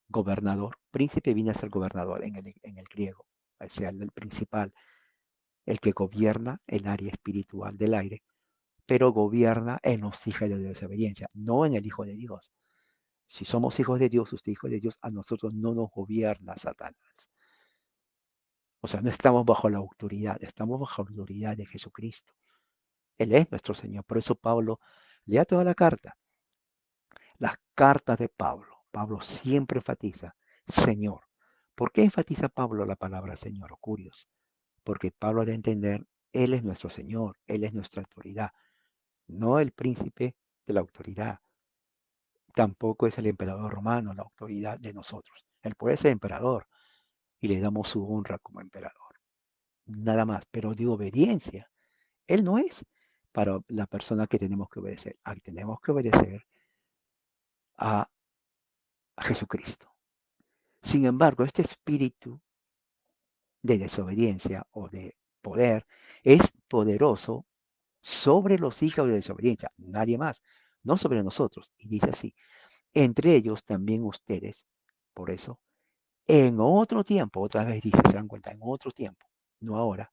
gobernador. Príncipe viene a ser gobernador en el griego, o sea, el principal, el que gobierna el área espiritual del aire, pero gobierna en los hijos de desobediencia, no en el Hijo de Dios. Si somos hijos de Dios, usted hijo de Dios, a nosotros no nos gobierna Satanás. O sea, no estamos bajo la autoridad, estamos bajo la autoridad de Jesucristo. Él es nuestro Señor. Por eso Pablo, lea toda la carta. Las cartas de Pablo. Pablo siempre enfatiza, Señor. ¿Por qué enfatiza Pablo la palabra Señor? Curioso. Porque Pablo ha de entender, Él es nuestro Señor, Él es nuestra autoridad, no el príncipe de la autoridad. Tampoco es el emperador romano la autoridad de nosotros. Él puede ser emperador y le damos su honra como emperador. Nada más, pero de obediencia. Él no es para la persona que tenemos que obedecer. Tenemos que obedecer a Jesucristo. Sin embargo, este espíritu de desobediencia o de poder es poderoso sobre los hijos de desobediencia, nadie más, no sobre nosotros. Y dice así, entre ellos también ustedes, por eso, en otro tiempo, otra vez dice, se dan cuenta, en otro tiempo, no ahora,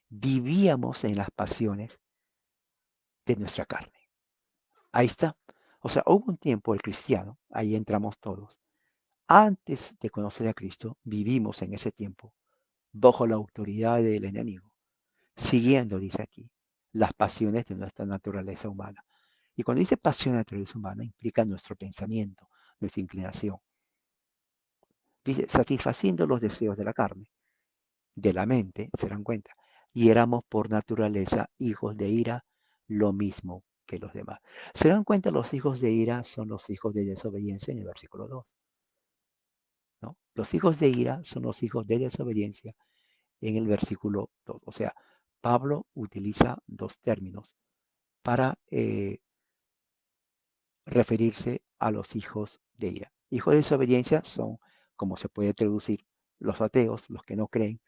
vivíamos en las pasiones de nuestra carne. Ahí está. O sea, hubo un tiempo el cristiano, ahí entramos todos. Antes de conocer a Cristo, vivimos en ese tiempo bajo la autoridad del enemigo, siguiendo, dice aquí, las pasiones de nuestra naturaleza humana. Y cuando dice pasión de naturaleza humana, implica nuestro pensamiento, nuestra inclinación. Dice, satisfaciendo los deseos de la carne, de la mente, se dan cuenta. Y éramos por naturaleza hijos de ira, lo mismo que los demás. Se dan cuenta, los hijos de ira son los hijos de desobediencia en el versículo 2. ¿No? Los hijos de ira son los hijos de desobediencia en el versículo 2. O sea, Pablo utiliza dos términos para referirse a los hijos de ira. Hijos de desobediencia son, como se puede traducir, los ateos, los que no creen,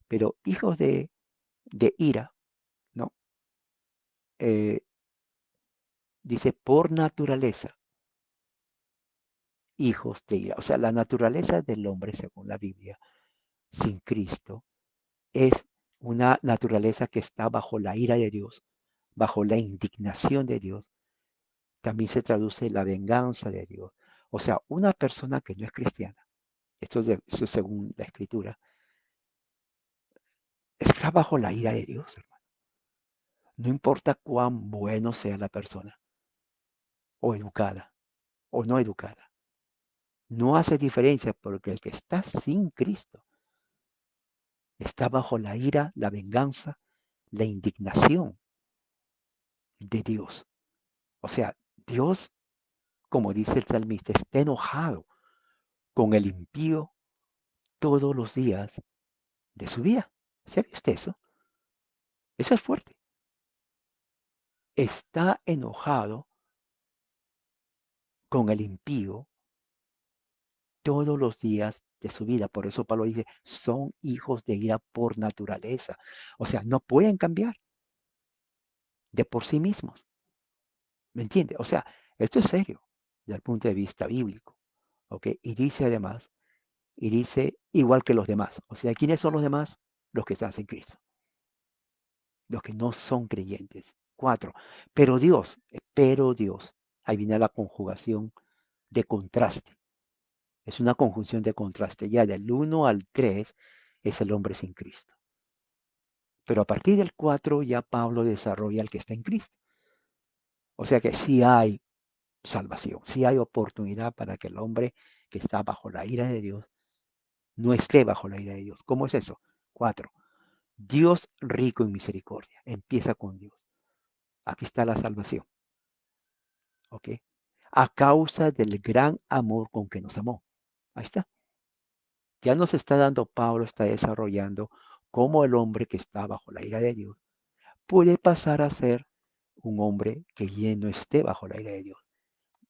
pero hijos de ira, ¿no? Eh, dice por naturaleza, hijos de ira. O sea, la naturaleza del hombre, según la Biblia, sin Cristo, es una naturaleza que está bajo la ira de Dios, bajo la indignación de Dios. También se traduce la venganza de Dios. O sea, una persona que no es cristiana, esto es según la escritura, está bajo la ira de Dios, hermano. No importa cuán bueno sea la persona, o educada, o no educada. No hace diferencia porque el que está sin Cristo está bajo la ira, la venganza, la indignación de Dios. O sea, Dios, como dice el salmista, está enojado con el impío todos los días de su vida. ¿Sabe usted eso? Eso es fuerte. Está enojado con el impío todos los días de su vida. Por eso Pablo dice, son hijos de ira por naturaleza. O sea, no pueden cambiar de por sí mismos. ¿Me entiende? O sea, esto es serio desde el punto de vista bíblico. ¿Ok? Y dice además, y dice igual que los demás. O sea, ¿quiénes son los demás? Los que están en Cristo, los que no son creyentes. 4. Pero Dios, ahí viene la conjugación de contraste. Es una conjunción de contraste. Ya del 1 al 3 es el hombre sin Cristo. Pero a partir del 4 ya Pablo desarrolla el que está en Cristo. O sea que sí hay salvación, sí hay oportunidad para que el hombre que está bajo la ira de Dios no esté bajo la ira de Dios. ¿Cómo es eso? 4. Dios rico en misericordia. Empieza con Dios. Aquí está la salvación. ¿Ok? A causa del gran amor con que nos amó. Ahí está. Ya nos está dando, Pablo está desarrollando cómo el hombre que está bajo la ira de Dios puede pasar a ser un hombre que ya no esté bajo la ira de Dios.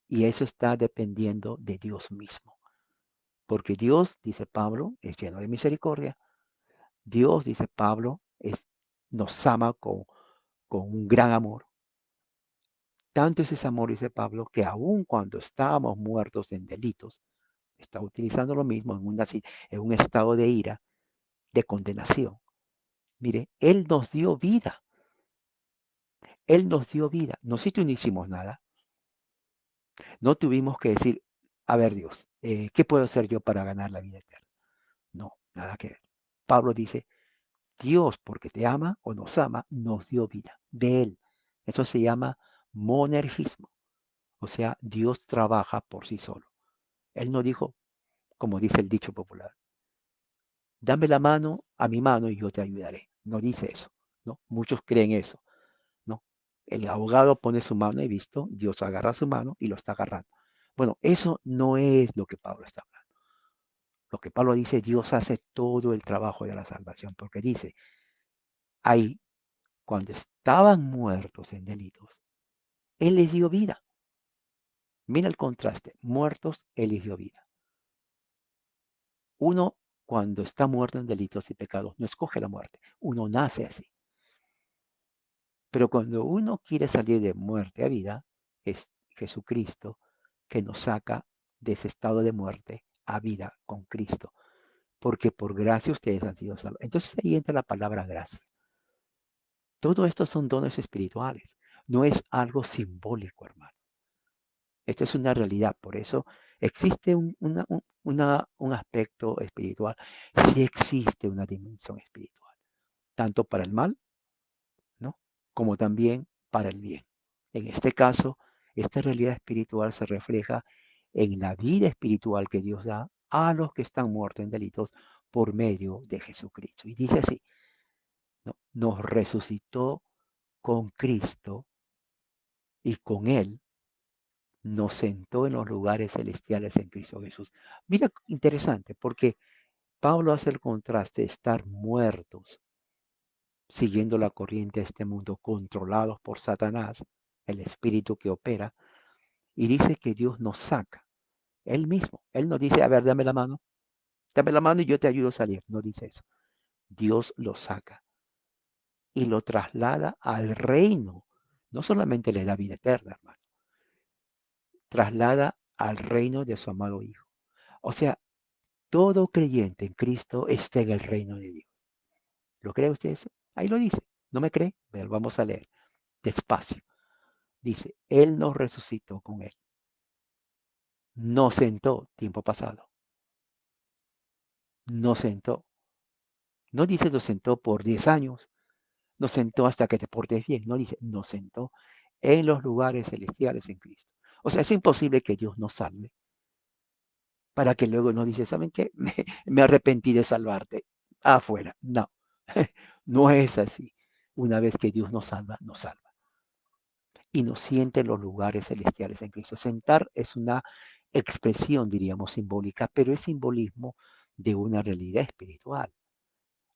Y eso está dependiendo de Dios mismo. Porque Dios, dice Pablo, es lleno de misericordia. Dios, dice Pablo, nos ama con un gran amor. Tanto es ese amor, dice Pablo, que aun cuando estábamos muertos en delitos, está utilizando lo mismo en un estado de ira, de condenación. Mire, Él nos dio vida. Él nos dio vida. Nosotros no hicimos nada. No tuvimos que decir, a ver Dios, ¿qué puedo hacer yo para ganar la vida eterna? No, nada que ver. Pablo dice, Dios, porque te ama o nos ama, nos dio vida de Él. Eso se llama monergismo. O sea, Dios trabaja por sí solo. Él no dijo, como dice el dicho popular, dame la mano a mi mano y yo te ayudaré. No dice eso, ¿no? Muchos creen eso, ¿no? El abogado pone su mano y visto, Dios agarra su mano y lo está agarrando. Bueno, eso no es lo que Pablo está hablando. Lo que Pablo dice, Dios hace todo el trabajo de la salvación, porque dice, ahí, cuando estaban muertos en delitos, Él les dio vida. Mira el contraste, muertos, Él les dio vida. Uno, cuando está muerto en delitos y pecados, no escoge la muerte, uno nace así. Pero cuando uno quiere salir de muerte a vida, es Jesucristo que nos saca de ese estado de muerte a vida con Cristo. Porque por gracia ustedes han sido salvos. Entonces ahí entra la palabra gracia. Todo esto son dones espirituales. No es algo simbólico, hermano. Esto es una realidad. Por eso existe un aspecto espiritual. Sí existe una dimensión espiritual. Tanto para el mal, ¿no? Como también para el bien. En este caso, esta realidad espiritual se refleja en la vida espiritual que Dios da a los que están muertos en delitos por medio de Jesucristo. Y dice así, ¿no? Nos resucitó con Cristo y con Él nos sentó en los lugares celestiales en Cristo Jesús. Mira, interesante, porque Pablo hace el contraste de estar muertos, siguiendo la corriente de este mundo, controlados por Satanás, el espíritu que opera, y dice que Dios nos saca, Él mismo. Él nos dice, a ver, dame la mano y yo te ayudo a salir. No dice eso. Dios lo saca y lo traslada al reino. No solamente le da vida eterna, hermano, traslada al reino de su amado Hijo. O sea, todo creyente en Cristo está en el reino de Dios. ¿Lo cree usted eso? Ahí lo dice. ¿No me cree? Pero vamos a leer despacio. Dice, Él nos resucitó con Él. Nos sentó, tiempo pasado. Nos sentó. No dice nos sentó por 10 años. Nos sentó hasta que te portes bien. No dice, nos sentó en los lugares celestiales en Cristo. O sea, es imposible que Dios nos salve para que luego nos dice, ¿saben qué? Me arrepentí de salvarte. Afuera. No, no es así. Una vez que Dios nos salva, nos salva. Y nos siente en los lugares celestiales en Cristo. Sentar es una expresión, diríamos, simbólica, pero es simbolismo de una realidad espiritual.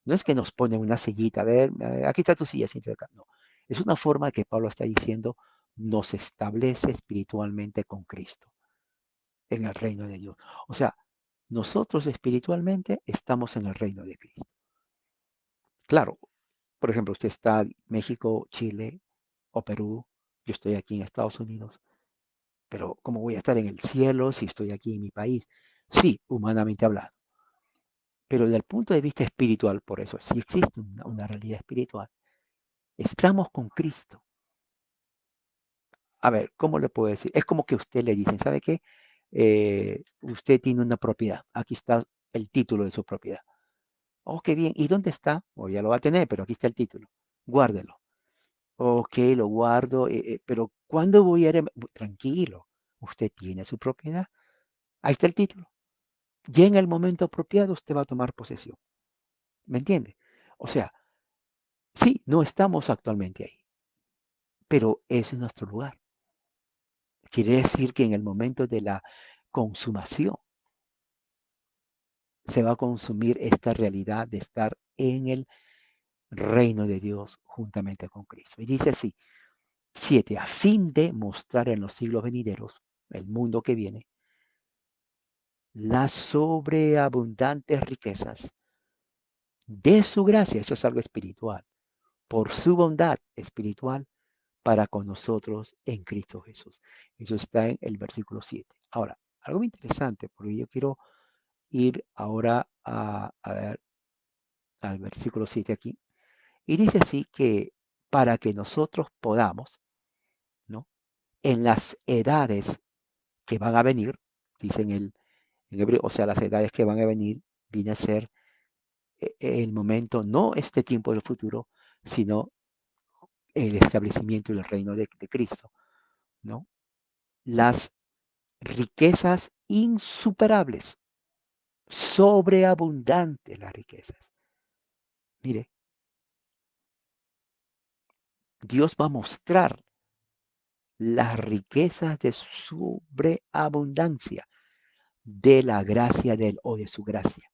No es que nos pone una sillita, a ver, aquí está tu silla, siéntate acá. No, es una forma que Pablo está diciendo, nos establece espiritualmente con Cristo en el reino de Dios. O sea, Nosotros espiritualmente estamos en el reino de Cristo. Claro, por ejemplo, usted está en México, Chile o Perú, yo estoy aquí en Estados Unidos, pero ¿cómo voy a estar en el cielo si estoy aquí en mi país? Sí, humanamente hablando, pero desde el punto de vista espiritual, por eso, si existe una realidad espiritual, estamos con Cristo. A ver, ¿cómo le puedo decir? Es como que usted le dicen, ¿sabe qué? Usted tiene una propiedad, aquí está el título de su propiedad. Oh, qué bien. ¿Y dónde está? O ya lo va a tener, pero aquí está el título. Guárdelo. Ok, lo guardo, pero ¿cuándo voy a ir? Tranquilo, usted tiene su propiedad. Ahí está el título. Ya en el momento apropiado usted va a tomar posesión. ¿Me entiende? O sea, sí, no estamos actualmente ahí, pero ese es nuestro lugar. Quiere decir que en el momento de la consumación se va a consumir esta realidad de estar en el reino de Dios juntamente con Cristo. Y dice así, 7, a fin de mostrar en los siglos venideros, el mundo que viene, las sobreabundantes riquezas de su gracia, eso es algo espiritual, por su bondad espiritual para con nosotros en Cristo Jesús. Eso está en el versículo 7. Ahora, algo muy interesante, porque yo quiero ir ahora a ver al versículo 7 aquí, y dice así que para que nosotros podamos, ¿no? En las edades que van a venir, dice en hebreo, o sea, las edades que van a venir, viene a ser el momento, no este tiempo del futuro, sino el establecimiento del reino de Cristo, ¿no? Las riquezas insuperables, sobreabundantes las riquezas. Mire, Dios va a mostrar las riquezas de sobreabundancia de la gracia de Él o de su gracia.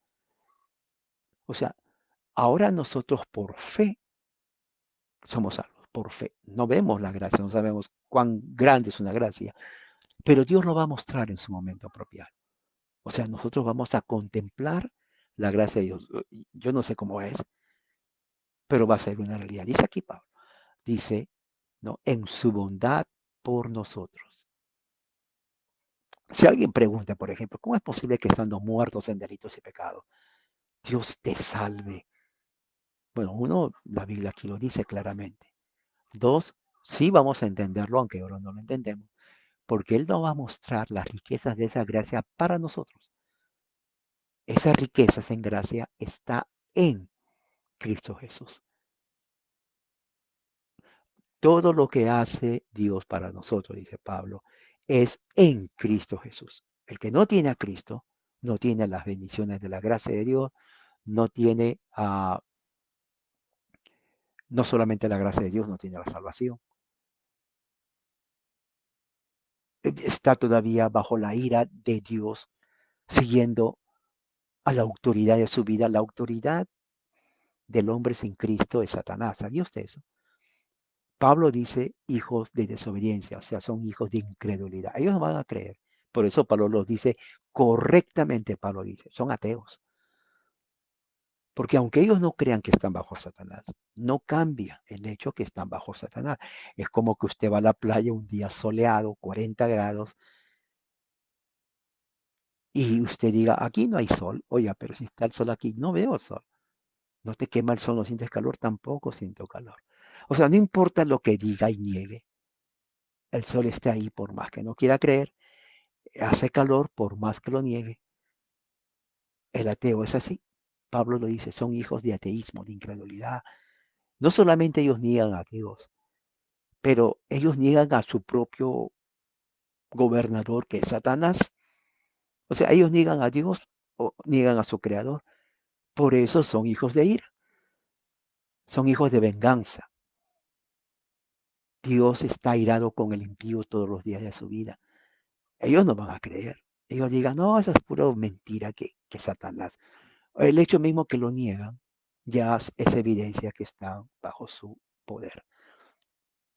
O sea, ahora nosotros por fe somos salvos, por fe. No vemos la gracia, no sabemos cuán grande es una gracia, pero Dios lo va a mostrar en su momento apropiado. O sea, nosotros vamos a contemplar la gracia de Dios. Yo no sé cómo es, pero va a ser una realidad. Dice aquí Pablo, dice, ¿no? En su bondad por nosotros. Si alguien pregunta, por ejemplo, ¿cómo es posible que estando muertos en delitos y pecados, Dios te salve? Bueno, uno, la Biblia aquí lo dice claramente. Dos, sí vamos a entenderlo, aunque ahora no lo entendemos, porque Él nos va a mostrar las riquezas de esa gracia para nosotros. Esas riquezas en gracia está en Cristo Jesús. Todo lo que hace Dios para nosotros, dice Pablo, es en Cristo Jesús. El que no tiene a Cristo, no tiene las bendiciones de la gracia de Dios, no tiene, no solamente la gracia de Dios, no tiene la salvación. Está todavía bajo la ira de Dios, siguiendo a la autoridad de su vida. La autoridad del hombre sin Cristo es Satanás. ¿Sabía usted eso? Pablo dice hijos de desobediencia, o sea, son hijos de incredulidad. Ellos no van a creer. Por eso Pablo los dice correctamente, Pablo dice, son ateos. Porque aunque ellos no crean que están bajo Satanás, no cambia el hecho que están bajo Satanás. Es como que usted va a la playa un día soleado, 40 grados, y usted diga, aquí no hay sol. Oiga, pero si está el sol aquí, no veo sol. No te quema el sol, no sientes calor, tampoco siento calor. O sea, no importa lo que diga y niegue, el sol está ahí por más que no quiera creer, hace calor por más que lo niegue. El ateo es así. Pablo lo dice, son hijos de ateísmo, de incredulidad. No solamente ellos niegan a Dios, pero ellos niegan a su propio gobernador, que es Satanás. O sea, ellos niegan a Dios o niegan a su creador. Por eso son hijos de ira, son hijos de venganza. Dios está airado con el impío todos los días de su vida. Ellos no van a creer. Ellos digan, no, esa es pura mentira que Satanás. El hecho mismo que lo niegan ya es evidencia que están bajo su poder.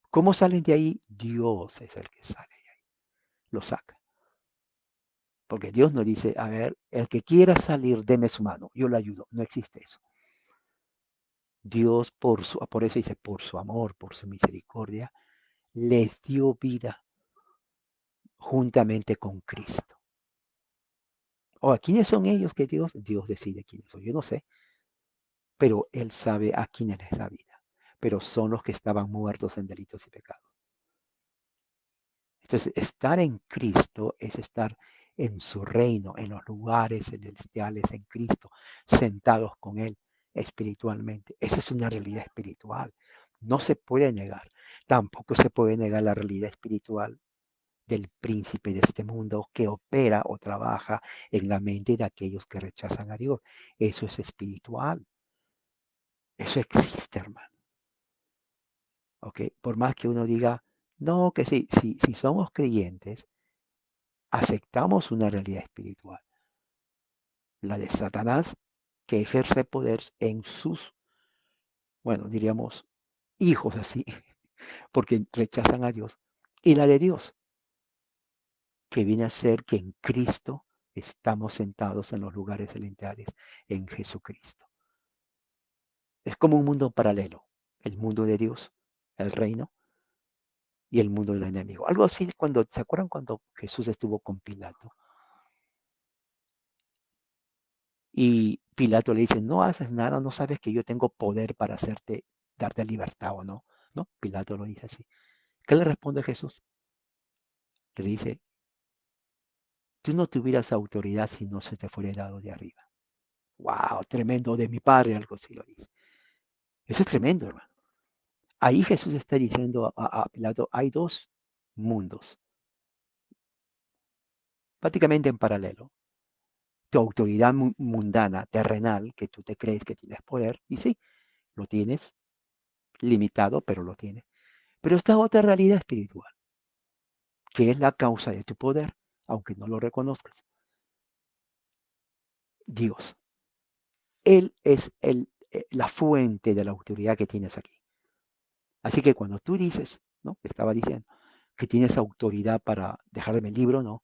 ¿Cómo salen de ahí? Dios es el que sale de ahí, lo saca. Porque Dios no dice, a ver, el que quiera salir, deme su mano, yo le ayudo. No existe eso. Dios, por eso dice, por su amor, por su misericordia, les dio vida juntamente con Cristo. O ¿quiénes son ellos que Dios decide quiénes son? Yo no sé, pero Él sabe a quiénes les da vida. Pero son los que estaban muertos en delitos y pecados. Entonces, estar en Cristo es estar en su reino, en los lugares celestiales, en Cristo, sentados con Él espiritualmente. Esa es una realidad espiritual. No se puede negar. Tampoco se puede negar la realidad espiritual del príncipe de este mundo que opera o trabaja en la mente de aquellos que rechazan a Dios. Eso es espiritual. Eso existe, hermano. ¿Ok? Por más que uno diga, no, que sí, si somos creyentes, aceptamos una realidad espiritual, la de Satanás, que ejerce poder en sus, bueno, diríamos, hijos así, porque rechazan a Dios, y la de Dios, que viene a ser que en Cristo estamos sentados en los lugares celestiales, en Jesucristo. Es como un mundo paralelo, el mundo de Dios, el reino, y el mundo del enemigo. Algo así cuando, ¿se acuerdan cuando Jesús estuvo con Pilato? Y Pilato le dice, no haces nada, no sabes que yo tengo poder para darte libertad o no. ¿No? Pilato lo dice así. ¿Qué le responde Jesús? Le dice, tú no tuvieras autoridad si no se te fuera dado de arriba. Wow, tremendo de mi padre, algo así lo dice. Eso es tremendo, hermano. Ahí Jesús está diciendo a Pilato, hay dos mundos, prácticamente en paralelo. Tu autoridad mundana, terrenal, que tú te crees que tienes poder, y sí, lo tienes, limitado, pero lo tienes. Pero está otra realidad espiritual, que es la causa de tu poder, aunque no lo reconozcas. Dios. Él es la fuente de la autoridad que tienes aquí. Así que cuando tú dices, ¿no? Te estaba diciendo, que tienes autoridad para dejarme el libro, no.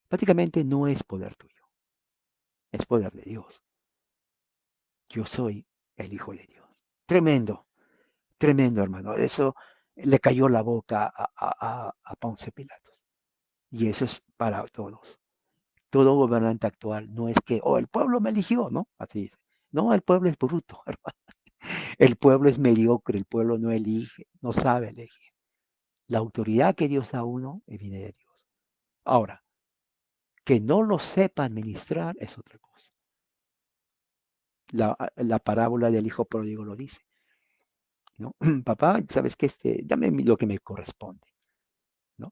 Prácticamente no es poder tuyo, es poder de Dios. Yo soy el Hijo de Dios. Tremendo, tremendo, hermano. Eso le cayó la boca a Ponce Pilatos. Y eso es para todos. Todo gobernante actual no es que, oh, el pueblo me eligió, ¿no? Así dice. No, el pueblo es bruto, hermano. El pueblo es mediocre, el pueblo no elige, no sabe elegir. La autoridad que Dios da a uno viene de Dios. Ahora, que no lo sepa administrar es otra cosa. La parábola del hijo pródigo lo dice, ¿no? Papá, ¿sabes qué? Dame lo que me corresponde, ¿no?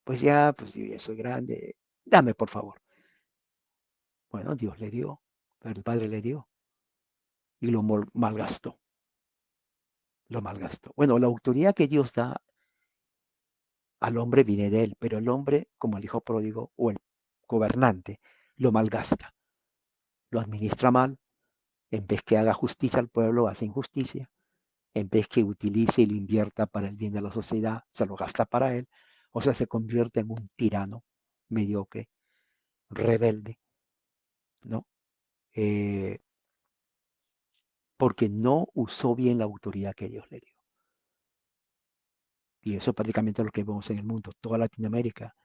Pues ya, pues yo ya soy grande, dame por favor. Bueno, Dios le dio, el Padre le dio y lo malgastó, lo malgastó. Bueno, la autoridad que Dios da al hombre viene de él, pero el hombre, como el hijo pródigo o el gobernante, lo malgasta, lo administra mal, en vez que haga justicia al pueblo, hace injusticia, en vez que utilice y lo invierta para el bien de la sociedad, se lo gasta para él, o sea, se convierte en un tirano mediocre, rebelde, ¿no? Eh, porque no usó bien la autoridad que Dios le dio. Y eso prácticamente es lo que vemos en el mundo, toda Latinoamérica,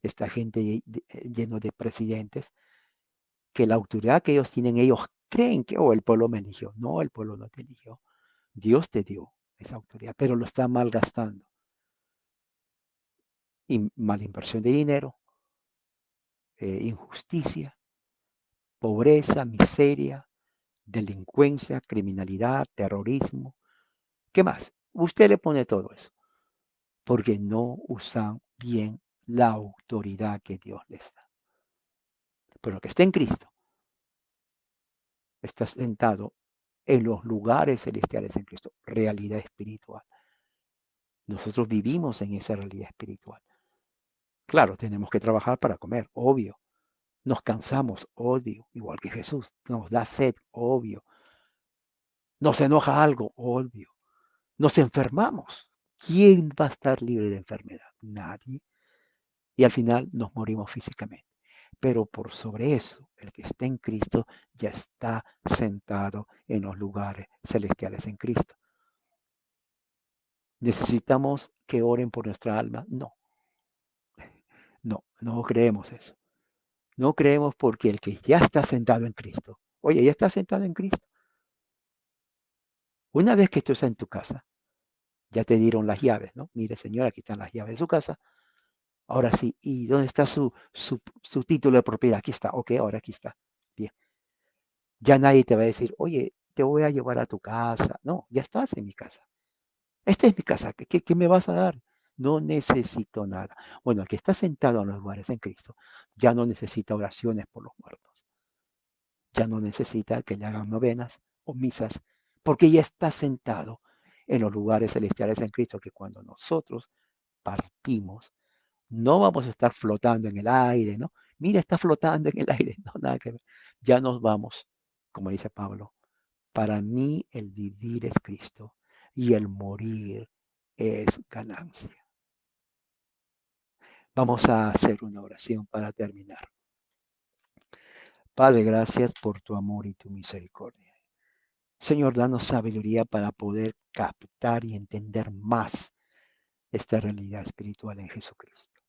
esta gente lleno de presidentes, que la autoridad que ellos tienen, ellos creen que, oh, el pueblo me eligió. No, el pueblo no te eligió. Dios te dio esa autoridad, pero lo está malgastando. Y mala inversión de dinero, injusticia, pobreza, miseria, delincuencia, criminalidad, terrorismo. ¿Qué más? Usted le pone todo eso, porque no usan bien la autoridad que Dios les da. Pero que está en Cristo, está sentado en los lugares celestiales en Cristo, realidad espiritual. Nosotros vivimos en esa realidad espiritual. Claro, tenemos que trabajar para comer, obvio. Nos cansamos, obvio, igual que Jesús. Nos da sed, obvio. Nos enoja algo, obvio. Nos enfermamos. ¿Quién va a estar libre de enfermedad? Nadie. y al final nos morimos físicamente. Pero por sobre eso, el que está en Cristo ya está sentado en los lugares celestiales en Cristo. ¿Necesitamos que oren por nuestra alma? No, no creemos eso. No creemos porque el que ya está sentado en Cristo, oye, ya está sentado en Cristo. Una vez que tú estás en tu casa, ya te dieron las llaves, ¿no? Mire, señor, aquí están las llaves de su casa. Ahora sí, ¿y dónde está su título de propiedad? Aquí está, ok, ahora aquí está. Bien, ya nadie te va a decir, oye, te voy a llevar a tu casa. No, ya estás en mi casa. Esta es mi casa, ¿qué me vas a dar? No necesito nada. Bueno, el que está sentado en los lugares en Cristo ya no necesita oraciones por los muertos. Ya no necesita que le hagan novenas o misas, porque ya está sentado en los lugares celestiales en Cristo, que cuando nosotros partimos, no vamos a estar flotando en el aire, ¿no? Mira, está flotando en el aire, no, nada que ver. Ya nos vamos, como dice Pablo, para mí el vivir es Cristo y el morir es ganancia. Vamos a hacer una oración para terminar. Padre, gracias por tu amor y tu misericordia. Señor, danos sabiduría para poder captar y entender más esta realidad espiritual en Jesucristo.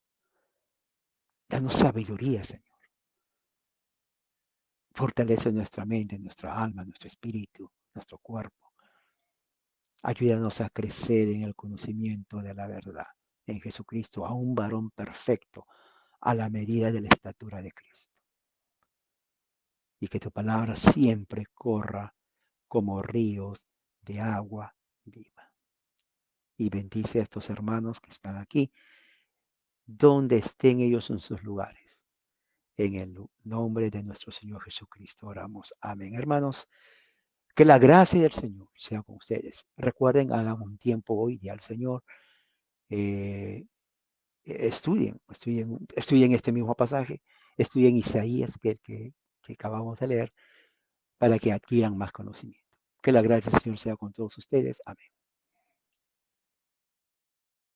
Danos sabiduría, Señor. Fortalece nuestra mente, nuestra alma, nuestro espíritu, nuestro cuerpo. Ayúdanos a crecer en el conocimiento de la verdad en Jesucristo, a un varón perfecto, a la medida de la estatura de Cristo. Y que tu palabra siempre corra como ríos de agua viva. Y bendice a estos hermanos que están aquí, donde estén ellos en sus lugares. En el nombre de nuestro Señor Jesucristo oramos. Amén. Hermanos, que la gracia del Señor sea con ustedes. Recuerden, hagan un tiempo hoy día al Señor. Eh, estudien este mismo pasaje. Estudien Isaías que acabamos de leer para que adquieran más conocimiento. Que la gracia del Señor sea con todos ustedes. Amén.